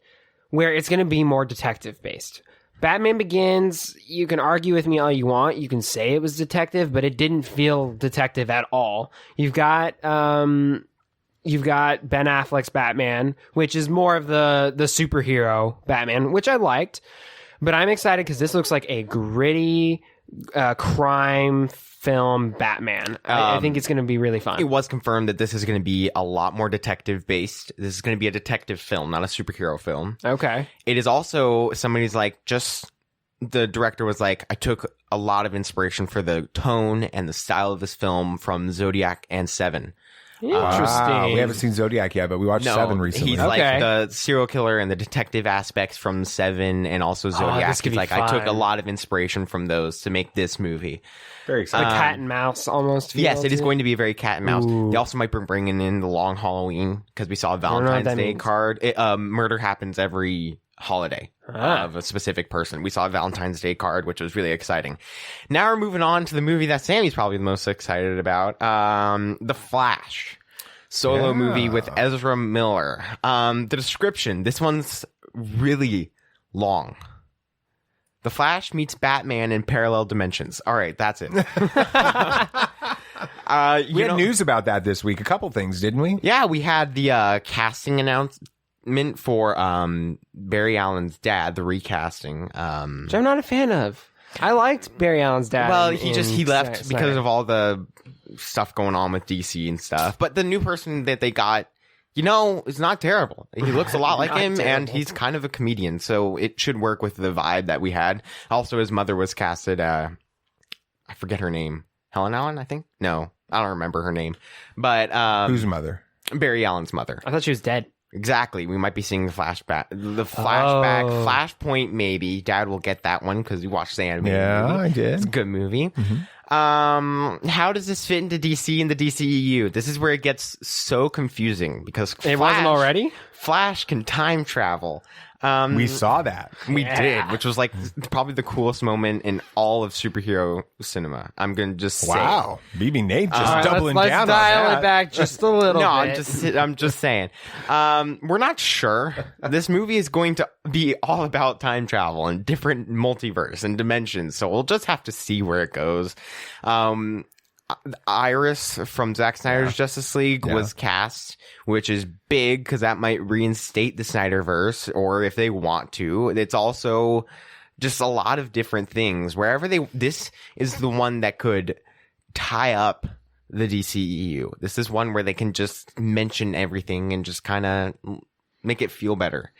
where it's going to be more detective based. Batman Begins, you can argue with me all you want. You can say it was detective, but it didn't feel detective at all. You've got Ben Affleck's Batman, which is more of the superhero Batman, which I liked. But I'm excited because this looks like a gritty crime film Batman. I think it's going to be really fun. It was confirmed that this is going to be a lot more detective based. This is going to be a detective film, not a superhero film. Okay. It is also, the director was like, I took a lot of inspiration for the tone and the style of this film from Zodiac and Seven. Interesting. We haven't seen Zodiac yet, but we watched Seven recently. He's like the serial killer and the detective aspects from Seven and also Zodiac. He's like, I took a lot of inspiration from those to make this movie. Very exciting. A cat and mouse almost. Yes, it is going to be a very cat and mouse. Ooh. They also might be bringing in the Long Halloween because we saw a Valentine's Day card. Murder happens every holiday of a specific person. We saw a Valentine's Day card, which was really exciting. Now we're moving on to the movie that Sammy's probably the most excited about, The Flash. Solo movie with Ezra Miller. The description, this one's really long. The Flash meets Batman in parallel dimensions. All right, that's it. We had news about that this week. A couple things, didn't we? Yeah, we had the casting announcement for Barry Allen's dad, the recasting. Which I'm not a fan of. I liked Barry Allen's dad. Well, he left because of all the stuff going on with DC and stuff. But the new person that they got, is not terrible. He looks a lot like him, and he's kind of a comedian, so it should work with the vibe that we had. Also, his mother was casted, I forget her name. Helen Allen, I think? No, I don't remember her name. But whose mother? Barry Allen's mother. I thought she was dead. Exactly. We might be seeing the flashback. Flashpoint, maybe. Dad will get that one because we watched the animated movie. Yeah, I did. It's a good movie. Mm-hmm. How does this fit into DC and the DCEU? This is where it gets so confusing because it wasn't already? Flash can time travel. We saw that. We did, which was like probably the coolest moment in all of superhero cinema. I'm going to just say. Wow. BB Nate just doubling let's down on dial that. it back just a little bit. I'm just saying. We're not sure. This movie is going to be all about time travel and different multiverse and dimensions. So we'll just have to see where it goes. Iris from Zack Snyder's Justice League was cast, which is big because that might reinstate the Snyderverse, or if they want to. It's also just a lot of different things. This is the one that could tie up the DCEU. This is one where they can just mention everything and just kind of make it feel better.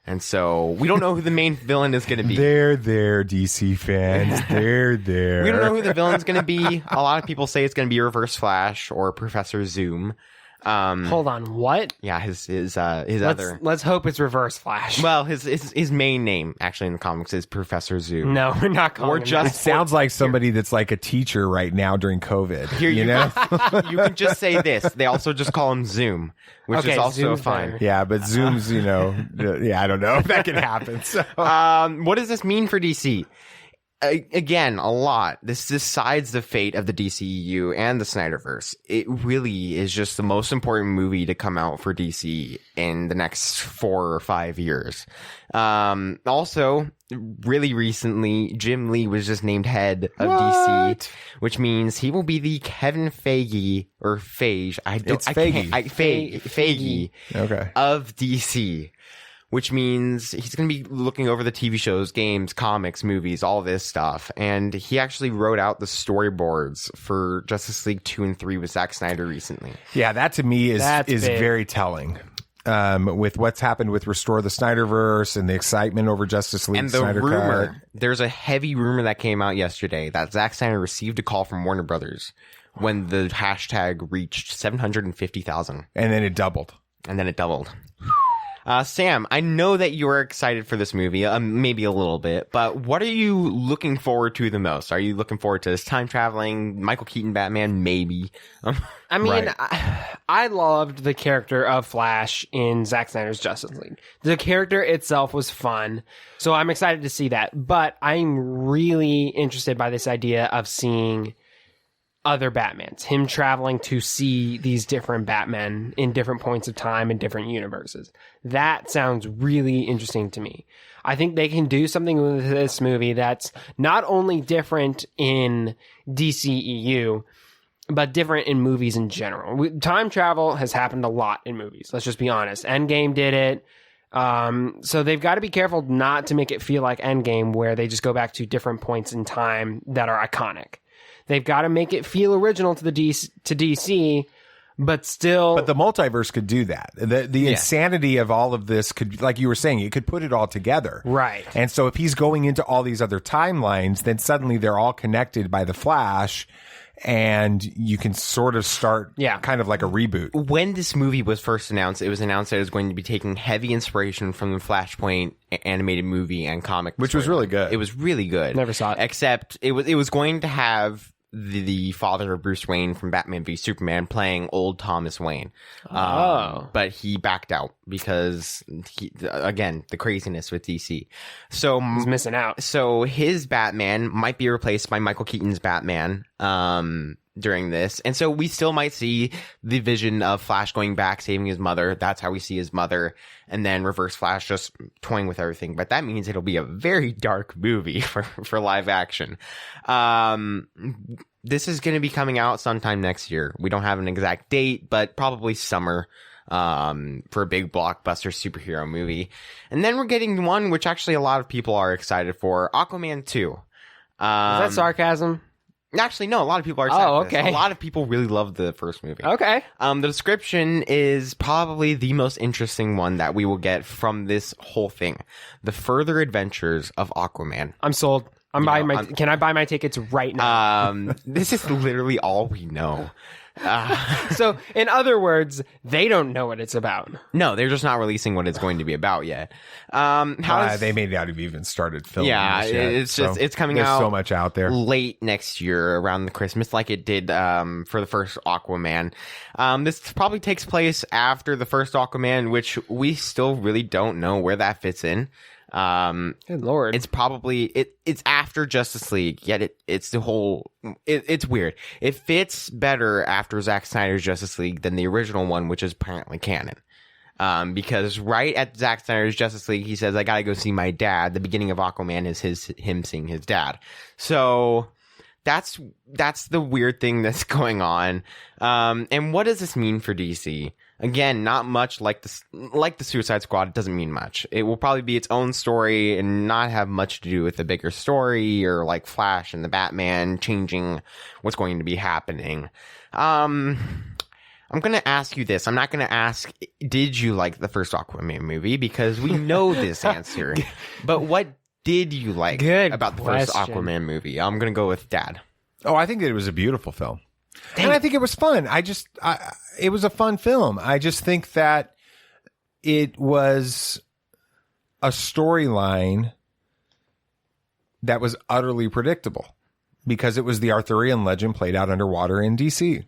And so we don't know who the main villain is going to be. They're there, DC fans. They're there. We don't know who the villain's going to be. A lot of people say it's going to be Reverse Flash or Professor Zoom. Hold on, what? Yeah, his other. Let's hope it's Reverse Flash. Well, his main name actually in the comics is Professor Zoom. No, we're not calling him It sounds like somebody that's like a teacher right now during COVID. Here you know, you can just say this. They also just call him Zoom, which is also Zoom's fine. better. Yeah, but Zoom's, I don't know if that can happen. So. What does this mean for DC? Again, a lot. This decides the fate of the DCEU and the Snyderverse. It really is just the most important movie to come out for DC in the next 4 or 5 years. Also, really recently, Jim Lee was just named head of DC, which means he will be the Kevin Feige or Feige. Feige. Okay. Of DC. Which means he's going to be looking over the TV shows, games, comics, movies, all this stuff. And he actually wrote out the storyboards for Justice League 2 and 3 with Zack Snyder recently. Yeah, that to me is very telling. With what's happened with Restore the Snyderverse and the excitement over Justice League and the Snyder rumor, Cut. There's a heavy rumor that came out yesterday that Zack Snyder received a call from Warner Brothers when the hashtag reached 750,000. And then it doubled. Sam, I know that you're excited for this movie, maybe a little bit, but what are you looking forward to the most? Are you looking forward to this time traveling, Michael Keaton Batman? Maybe. I mean, Right. I loved the character of Flash in Zack Snyder's Justice League. The character itself was fun, so I'm excited to see that. But I'm really interested by this idea of seeing other Batmans, him traveling to see these different Batmen in different points of time in different universes. That sounds really interesting to me. I think they can do something with this movie that's not only different in DCEU, but different in movies in general. Time travel has happened a lot in movies. Let's just be honest. Endgame did it. So they've got to be careful not to make it feel like Endgame, where they just go back to different points in time that are iconic. They've got to make it feel original to DC, but still. But the multiverse could do that. The insanity of all of this could, like you were saying, it could put it all together. Right. And so if he's going into all these other timelines, then suddenly they're all connected by the Flash. And you can sort of start kind of like a reboot. When this movie was first announced, it was announced that it was going to be taking heavy inspiration from the Flashpoint animated movie and comic. Which was really good. It was really good. Never saw it. Except it was going to have the father of Bruce Wayne from Batman v Superman playing old Thomas Wayne. But he backed out because, again, the craziness with DC. So he's missing out. So his Batman might be replaced by Michael Keaton's Batman during this. And so we still might see the vision of Flash going back, saving his mother. That's how we see his mother. And then Reverse Flash just toying with everything. But that means it'll be a very dark movie for live action. This is going to be coming out sometime next year. We don't have an exact date, but probably summer for a big blockbuster superhero movie. And then we're getting one which actually a lot of people are excited for, Aquaman 2. Is that sarcasm? Actually, no, a lot of people are excited for this. okay. A lot of people really loved the first movie. Okay. The description is probably the most interesting one that we will get from this whole thing. The further adventures of Aquaman. I'm sold. Can I buy my tickets right now? This is literally all we know. So, in other words, they don't know what it's about. No, they're just not releasing what it's going to be about yet. They may not have even started filming. Yeah, this yet, it's just it's coming there's out so much out there late next year around the Christmas, like it did for the first Aquaman. This probably takes place after the first Aquaman, which we still really don't know where that fits in. Good Lord. It's probably it's after Justice League, yet it's the whole it's weird. It fits better after Zack Snyder's Justice League than the original one, which is apparently canon. Because right at Zack Snyder's Justice League, he says, I gotta go see my dad. The beginning of Aquaman is him seeing his dad. So that's the weird thing that's going on. And what does this mean for DC? Again, not much like the Suicide Squad. It doesn't mean much. It will probably be its own story and not have much to do with the bigger story or like Flash and the Batman changing what's going to be happening. I'm going to ask you this. I'm not going to ask, did you like the first Aquaman movie? Because we know this answer. But what did you like about the first Aquaman movie? I'm going to go with Dad. Oh, I think that it was a beautiful film. And I think it was fun. It was a fun film. I just think that it was a storyline that was utterly predictable because it was the Arthurian legend played out underwater in DC.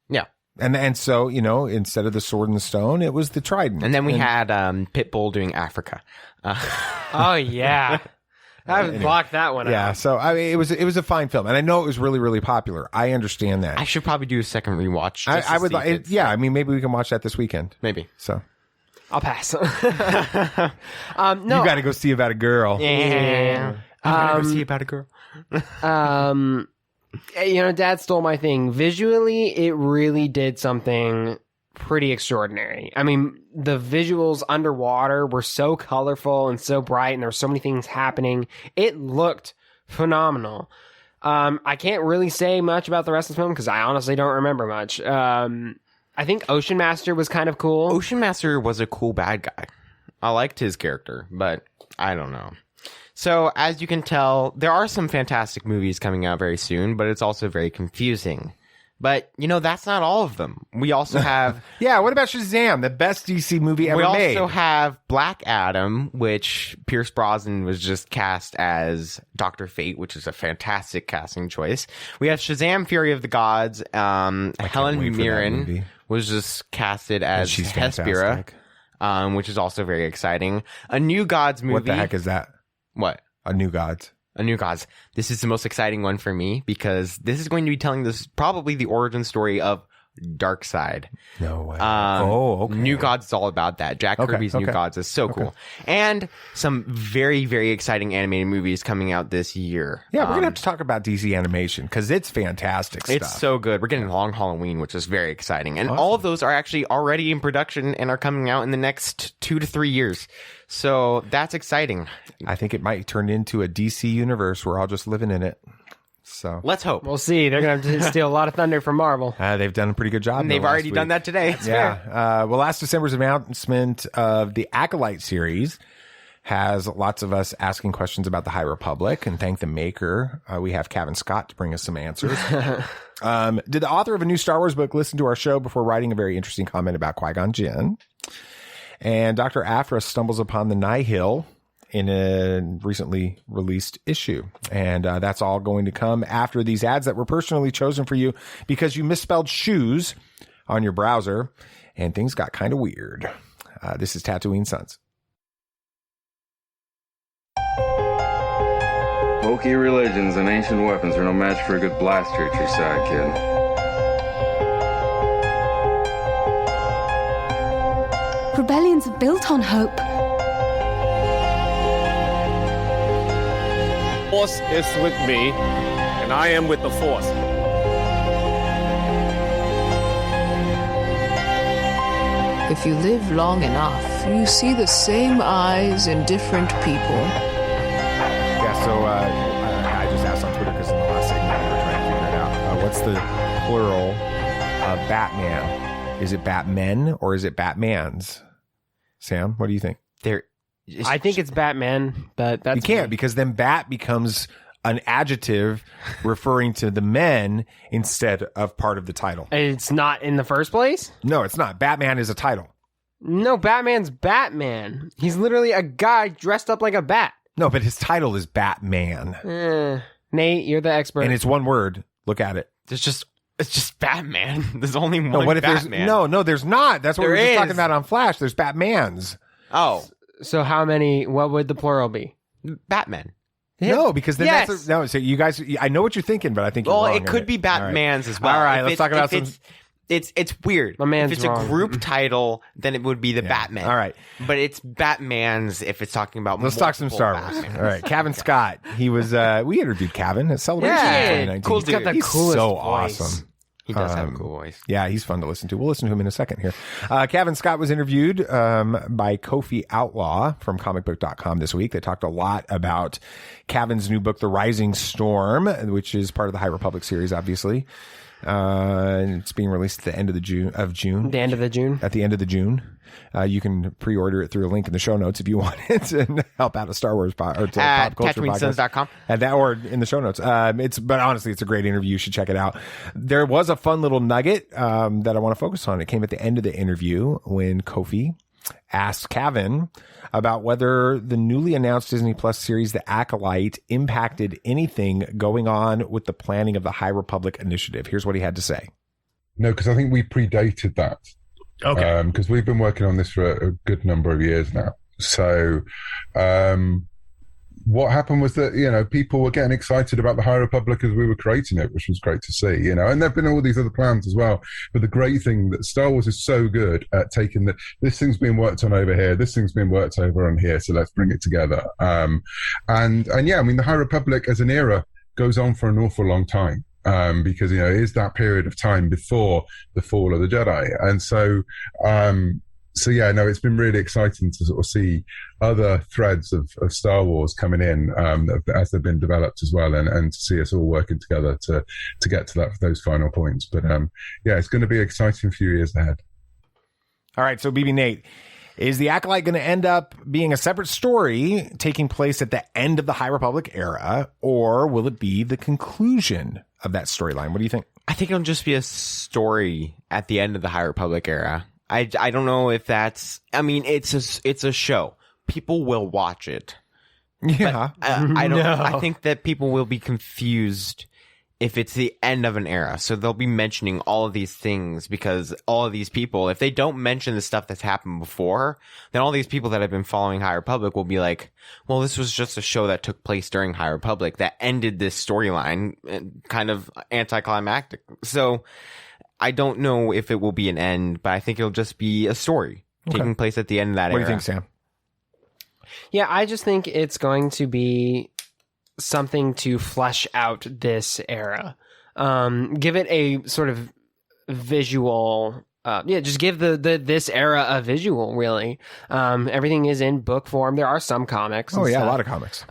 Yeah. And so, instead of the sword and the stone, it was the trident. And then we had Pitbull doing Africa. Oh, yeah. I blocked that one out. Yeah, so it was a fine film, and I know it was really, really popular. I understand that. I should probably do a second rewatch. I would like, yeah. Maybe we can watch that this weekend. Maybe. So I'll pass. No, you got to go see About a Girl. Yeah, I'm gonna go see About a Girl. Dad stole my thing. Visually, it really did something pretty extraordinary. I mean, the visuals underwater were so colorful and so bright, and there were so many things happening. It looked phenomenal. I can't really say much about the rest of the film because I honestly don't remember much. I think Ocean Master was kind of cool. Ocean Master was a cool bad guy. I liked his character, but I don't know. So, as you can tell, there are some fantastic movies coming out very soon, but it's also very confusing. But, that's not all of them. We also have... Yeah, what about Shazam, the best DC movie ever made? We also have Black Adam, which Pierce Brosnan was just cast as Dr. Fate, which is a fantastic casting choice. We have Shazam, Fury of the Gods. Helen Mirren was just casted as Hespera, which is also very exciting. A New Gods movie. What the heck is that? What? A New Gods. A New Gods. This is the most exciting one for me because this is going to be telling this probably the origin story of Darkseid. No way. Okay. New Gods is all about that. Jack Kirby's New Gods is so cool. And some very, very exciting animated movies coming out this year. Yeah, we're going to have to talk about DC animation because it's fantastic stuff. It's so good. We're getting Long Halloween, which is very exciting. And all of those are actually already in production and are coming out in the next 2 to 3 years. So that's exciting. I think it might turn into a DC universe. We're all just living in it. So let's hope. We'll see. They're going to have to steal a lot of thunder from Marvel. They've done a pretty good job. And they've already done that today. That's fair. Well, last December's announcement of the Acolyte series has lots of us asking questions about the High Republic, and thank the maker. We have Cavan Scott to bring us some answers. Did the author of a new Star Wars book listen to our show before writing a very interesting comment about Qui-Gon Jinn? And Dr. Afra stumbles upon the Nihil in a recently released issue. And that's all going to come after these ads that were personally chosen for you because you misspelled shoes on your browser and things got kind of weird. This is Tatooine Sons. Hokey religions and ancient weapons are no match for a good blaster at your side, kid. Rebellions are built on hope. Force is with me, and I am with the Force. If you live long enough, you see the same eyes in different people. Yeah, so I just asked on Twitter because in the last segment we were trying to figure it out. What's the plural of Batman? Is it Batmen or is it Batmans? Sam, what do you think? I think it's Batman, but that's... You can't, because then Bat becomes an adjective referring to the men instead of part of the title. It's not in the first place? No, it's not. Batman is a title. No, Batman's Batman. He's literally a guy dressed up like a bat. No, but his title is Batman. Nate, you're the expert. And it's one word. Look at it. It's just Batman. There's only one No, what if Batman. No, there's not. That's what we were just There talking is. about on Flash. There's Batmans. Oh. So how many, what would the plural be? Batman. No, because then Yes. that's no. So you guys, I know what you're thinking, but I think you're Well, wrong it could on be All right. Batman's as well. All right, If let's it's- talk about if some. It's weird. My man's if it's wrong. a group title, then it would be the Batman. All right. But it's Batman's if it's talking about Let's talk some Star Wars. Batmans. All right, Cavan Scott. He was. We interviewed Cavan at Celebration in 2019. Cool He's got dude. the He's coolest so voice. awesome. He does have a cool voice. Yeah, he's fun to listen to. We'll listen to him in a second here. Cavan Scott was interviewed by Kofi Outlaw from comicbook.com this week. They talked a lot about Cavan's new book, The Rising Storm, which is part of the High Republic series, obviously. It's being released at the end of June. The end of the June? At the end of the June. You can pre-order it through a link in the show notes if you want it and help out a Star Wars or to At pop culture podcast. TatooineSons.com. At that or in the show notes. But honestly, it's a great interview. You should check it out. There was a fun little nugget that I want to focus on. It came at the end of the interview when Kofi asked Cavan about whether the newly announced Disney Plus series, The Acolyte, impacted anything going on with the planning of the High Republic initiative. Here's what he had to say. No, because I think we predated that. Okay. Because we've been working on this for a good number of years now. So what happened was that, people were getting excited about the High Republic as we were creating it, which was great to see, and there have been all these other plans as well. But the great thing that Star Wars is so good at taking this thing's being worked on over here, this thing's being worked over on here, so let's bring it together. And yeah, I mean, the High Republic as an era goes on for an awful long time. Because, it is that period of time before the fall of the Jedi. And so yeah, no, it's been really exciting to sort of see other threads of Star Wars coming in as they've been developed as well, and to see us all working together to get to those final points. But yeah, it's going to be an exciting few years ahead. All right, so BB Nate, is The Acolyte going to end up being a separate story taking place at the end of the High Republic era, or will it be the conclusion of that storyline? What do you think? I think it'll just be a story at the end of the High Republic era. I don't know if that's. I mean, it's a show. People will watch it. Yeah, but, I don't. No. I think that people will be confused if it's the end of an era. So they'll be mentioning all of these things because all of these people, if they don't mention the stuff that's happened before, then all these people that have been following High Republic will be like, well, this was just a show that took place during High Republic that ended this storyline, kind of anticlimactic. So I don't know if it will be an end, but I think it'll just be a story taking place at the end of that era. What do you think, Sam? Yeah, I just think it's going to be something to flesh out this era. Give it a sort of visual. Just give this era a visual. Really, everything is in book form. There are some comics. Oh yeah, stuff. a lot of comics.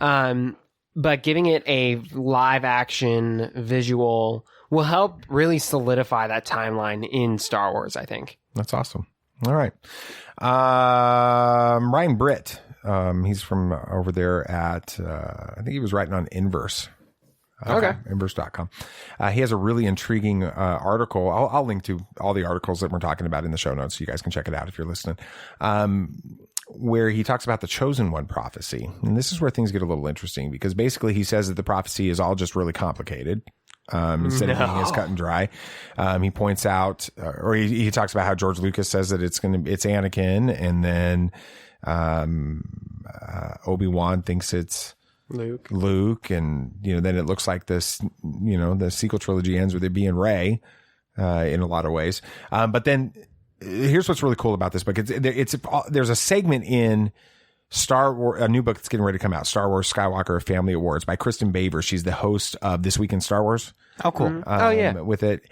But giving it a live action visual will help really solidify that timeline in Star Wars, I think. That's awesome. All right. Ryan Britt. He's from over there at, I think he was writing on Inverse. Okay. Inverse.com. He has a really intriguing article. I'll link to all the articles that we're talking about in the show notes so you guys can check it out if you're listening. Where he talks about the Chosen One prophecy. And this is where things get a little interesting because basically he says that the prophecy is all just really complicated. Instead of being as cut and dry. He points out, or he talks about how George Lucas says that it's Anakin, and then Obi-Wan thinks it's Luke, and then it looks like this, the sequel trilogy ends with it being Rey, in a lot of ways. But then here's what's really cool about this book. There's a segment in Star Wars, a new book that's getting ready to come out, Star Wars Skywalker Family Awards by Kristen Baver. She's the host of This Week in Star Wars. Oh, cool. Oh, yeah. With it.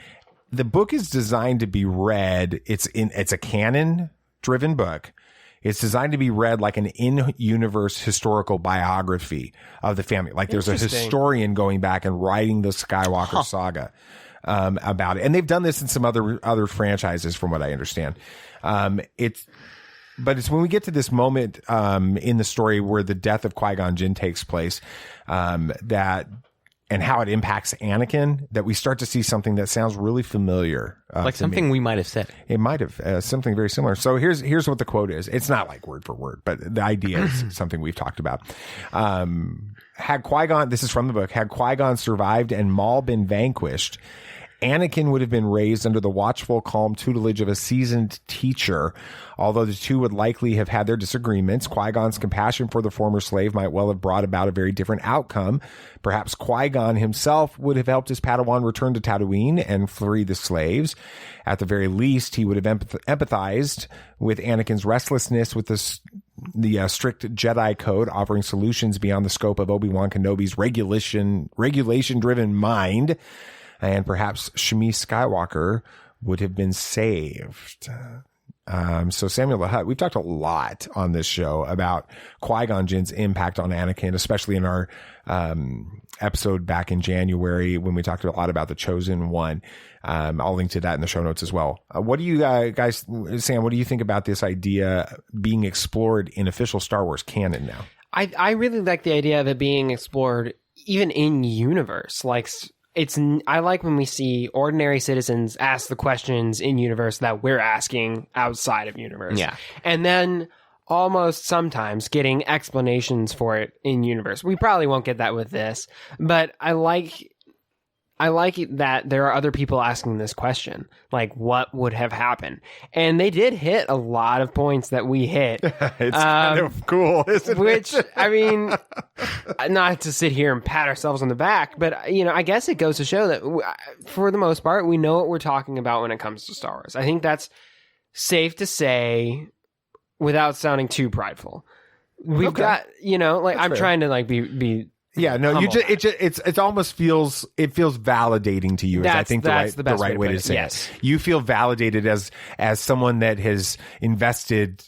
The book is designed to be read. It's a canon driven book. It's designed to be read like an in-universe historical biography of the family. Like there's a historian going back and writing the Skywalker saga, about it. And they've done this in some other franchises from what I understand. But it's when we get to this moment in the story where the death of Qui-Gon Jinn takes place, that and how it impacts Anakin, that we start to see something that sounds really familiar. Like something we might have said. It might have something very similar. So here's what the quote is. It's not like word for word, but the idea is something we've talked about. Had Qui-Gon, this is from the book, had Qui-Gon survived and Maul been vanquished, Anakin would have been raised under the watchful, calm tutelage of a seasoned teacher. Although the two would likely have had their disagreements, Qui-Gon's compassion for the former slave might well have brought about a very different outcome. Perhaps Qui-Gon himself would have helped his Padawan return to Tatooine and free the slaves. At the very least, he would have empathized with Anakin's restlessness with the strict Jedi code, offering solutions beyond the scope of Obi-Wan Kenobi's regulation-driven mind. And perhaps Shmi Skywalker would have been saved. So Samuel the Hutt, we've talked a lot on this show about Qui-Gon Jinn's impact on Anakin, especially in our episode back in January when we talked a lot about the Chosen One. I'll link to that in the show notes as well. What do you guys, Sam, what do you think about this idea being explored in official Star Wars canon now? I really like the idea of it being explored even in universe. Like, I like when we see ordinary citizens ask the questions in universe that we're asking outside of universe. Yeah. And then almost sometimes getting explanations for it in universe. We probably won't get that with this, but I like it that there are other people asking this question, like what would have happened, and they did hit a lot of points that we hit. It's kind of cool, isn't which, it? I mean, not to sit here and pat ourselves on the back, but I guess it goes to show that for the most part, we know what we're talking about when it comes to Star Wars. I think that's safe to say without sounding too prideful. We've got, like, I'm trying to be. Yeah, no, it almost feels validating to you. I think the right way to say it. You feel validated as someone that has invested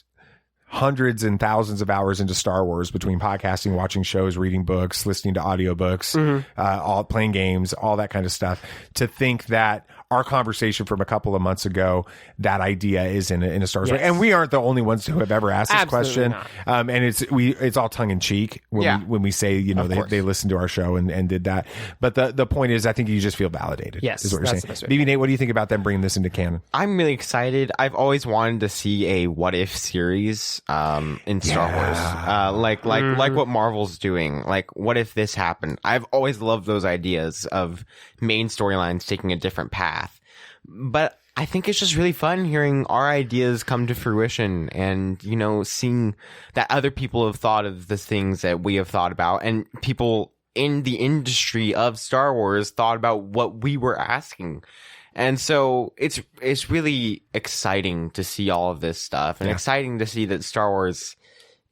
hundreds and thousands of hours into Star Wars between podcasting, watching shows, reading books, listening to audiobooks, all playing games, all that kind of stuff. To think that our conversation from a couple of months ago, that idea is in a Star Wars. Yes. And we aren't the only ones who have ever asked this question. And it's all tongue in cheek when we say, they listened to our show and did that. But the point is, I think you just feel validated. Yes. Is what you're saying. BB Nate, what do you think about them bringing this into canon? I'm really excited. I've always wanted to see a what if series in Star Wars. Like what Marvel's doing. Like, what if this happened? I've always loved those ideas of main storylines taking a different path. But I think it's just really fun hearing our ideas come to fruition and, seeing that other people have thought of the things that we have thought about, and people in the industry of Star Wars thought about what we were asking. And so it's really exciting to see all of this stuff, and exciting to see that Star Wars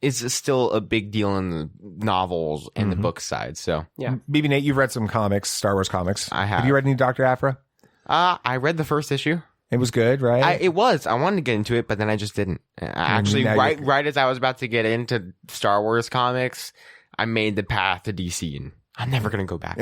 is still a big deal in the novels and the book side. So yeah. BB Nate, you've read some comics, Star Wars comics. I have. Have you read any Dr. Aphra? I read the first issue. It was good, right? It was. I wanted to get into it, but then I just didn't. Actually, right as I was about to get into Star Wars comics, I made the path to DC, and I'm never going to go back.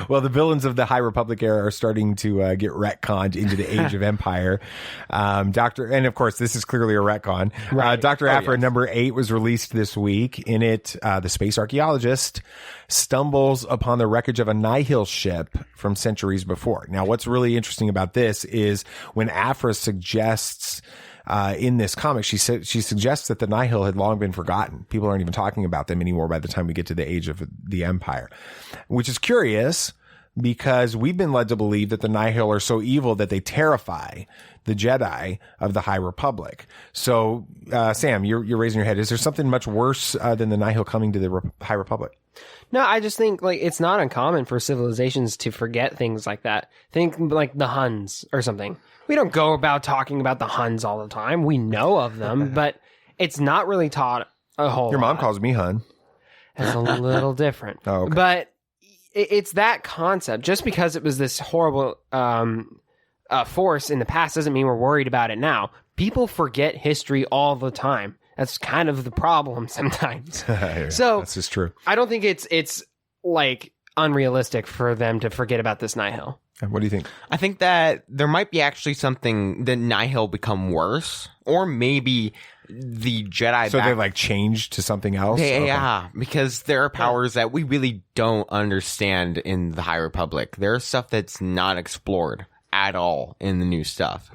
Well, the villains of the High Republic era are starting to get retconned into the Age of Empire. And of course, this is clearly a retcon. Right. Dr. Aphra number 8 was released this week. In it, the space archaeologist stumbles upon the wreckage of a Nihil ship from centuries before. Now, what's really interesting about this is when Aphra suggests in this comic, she suggests that the Nihil had long been forgotten. People aren't even talking about them anymore by the time we get to the Age of the Empire, which is curious because we've been led to believe that the Nihil are so evil that they terrify the Jedi of the High Republic. So, Sam, you're raising your head. Is there something much worse than the Nihil coming to the High Republic? No, I just think it's not uncommon for civilizations to forget things like that. Think like the Huns or something. We don't go about talking about the Huns all the time. We know of them, but it's not really taught a whole lot. Your mom calls me Hun. It's a little different. Oh, okay. But it's that concept. Just because it was this horrible force in the past doesn't mean we're worried about it now. People forget history all the time. That's kind of the problem sometimes. So that's just true. I don't think it's like unrealistic for them to forget about this Nihil. What do you think? I think that there might be actually something that Nihil become worse, or maybe the Jedi. So they like changed to something else? Yeah, because there are powers that we really don't understand in the High Republic. There's stuff that's not explored at all in the new stuff.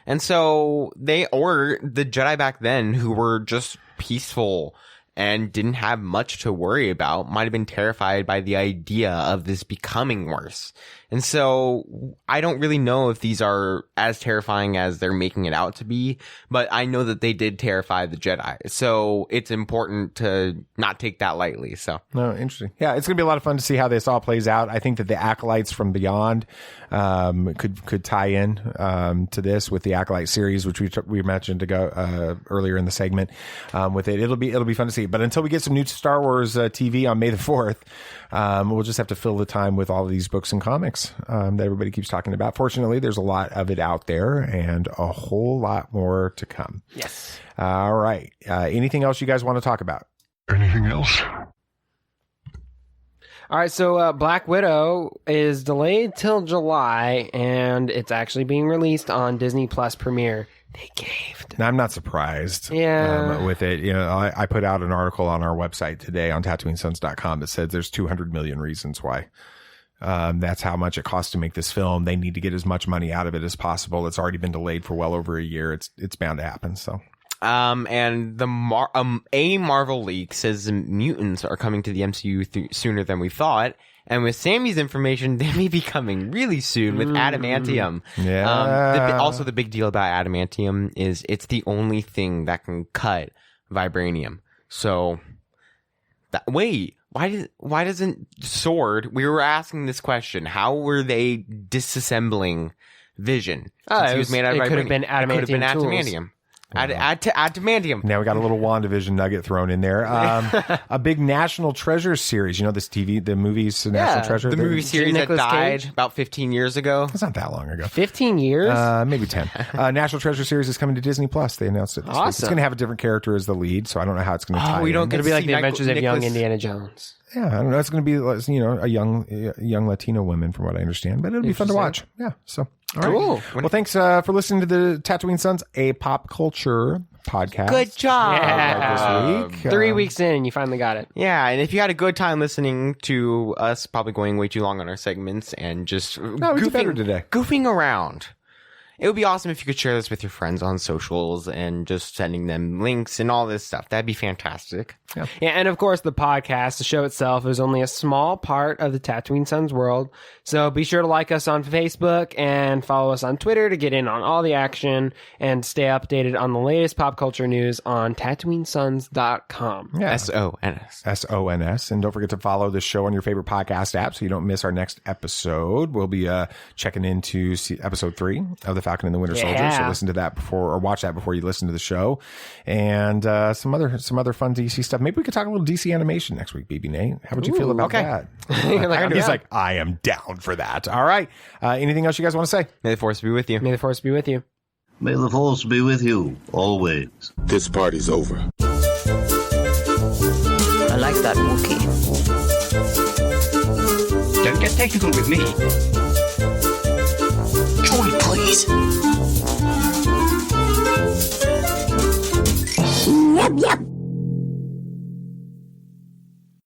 And so the Jedi back then, who were just peaceful and didn't have much to worry about, might have been terrified by the idea of this becoming worse. And so I don't really know if these are as terrifying as they're making it out to be, but I know that they did terrify the Jedi. So it's important to not take that lightly. So no, interesting. Yeah, it's going to be a lot of fun to see how this all plays out. I think that the Acolytes from Beyond could tie in to this with the Acolyte series, which we mentioned earlier in the segment. With it, it'll be fun to see. But until we get some new Star Wars TV on May the 4th, we'll just have to fill the time with all of these books and comics that everybody keeps talking about. Fortunately, there's a lot of it out there and a whole lot more to come. Yes. All right. Anything else you guys want to talk about? Anything else? All right, so Black Widow is delayed till July, and it's actually being released on Disney Plus Premiere. They caved. Now, I'm not surprised with it. You know, I put out an article on our website today on TatooineSons.com that said there's 200 million reasons why. That's how much it costs to make this film. They need to get as much money out of it as possible. It's already been delayed for well over a year. It's bound to happen. So, and the a Marvel leak says the mutants are coming to the MCU sooner than we thought. And with Sammy's information, they may be coming really soon with adamantium. Yeah. Also, the big deal about adamantium is it's the only thing that can cut vibranium. So, why doesn't Sword? We were asking this question. How were they disassembling Vision? Since he was made out of vibranium. It could have been adamantium. It could have been adamantium. Add to adamantium. Now we got a little WandaVision nugget thrown in there. A big National Treasure series. You know this the movies National Treasure? The movie series that died about 15 years ago. It's not that long ago. 15 years? Maybe 10. National Treasure series is coming to Disney Plus. They announced it this week. It's going to have a different character as the lead, so I don't know how it's going to tie in. It's going to be like the Adventures of Young Indiana Jones. Yeah, I don't know. It's going to be, a young Latino woman, from what I understand, but it'll be fun to watch. Yeah, so. All right. Cool. Well, thanks for listening to the Tatooine Sons, a pop culture podcast. Good job. This week. 3 weeks in, you finally got it. Yeah, and if you had a good time listening to us probably going way too long on our segments and just we did better today. Goofing around, it would be awesome if you could share this with your friends on socials and just sending them links and all this stuff. That'd be fantastic. Yeah, and of course, the podcast, the show itself, is only a small part of the Tatooine Sons world. So be sure to like us on Facebook and follow us on Twitter to get in on all the action and stay updated on the latest pop culture news on TatooineSons.com. Yeah. SONS. SONS. And don't forget to follow the show on your favorite podcast app so you don't miss our next episode. We'll be checking into episode 3 of The Falcon and the Winter Soldier. So listen to that watch that before you listen to the show. And some other fun DC stuff. Maybe we could talk a little DC animation next week, BB Nate. How would you feel about that? He's like, I am down for that. All right. Anything else you guys want to say? May the Force be with you. May the Force be with you. May the Force be with you, always. This party's over. I like that Wookiee. Don't get technical with me. Joy, please. Yep, yep.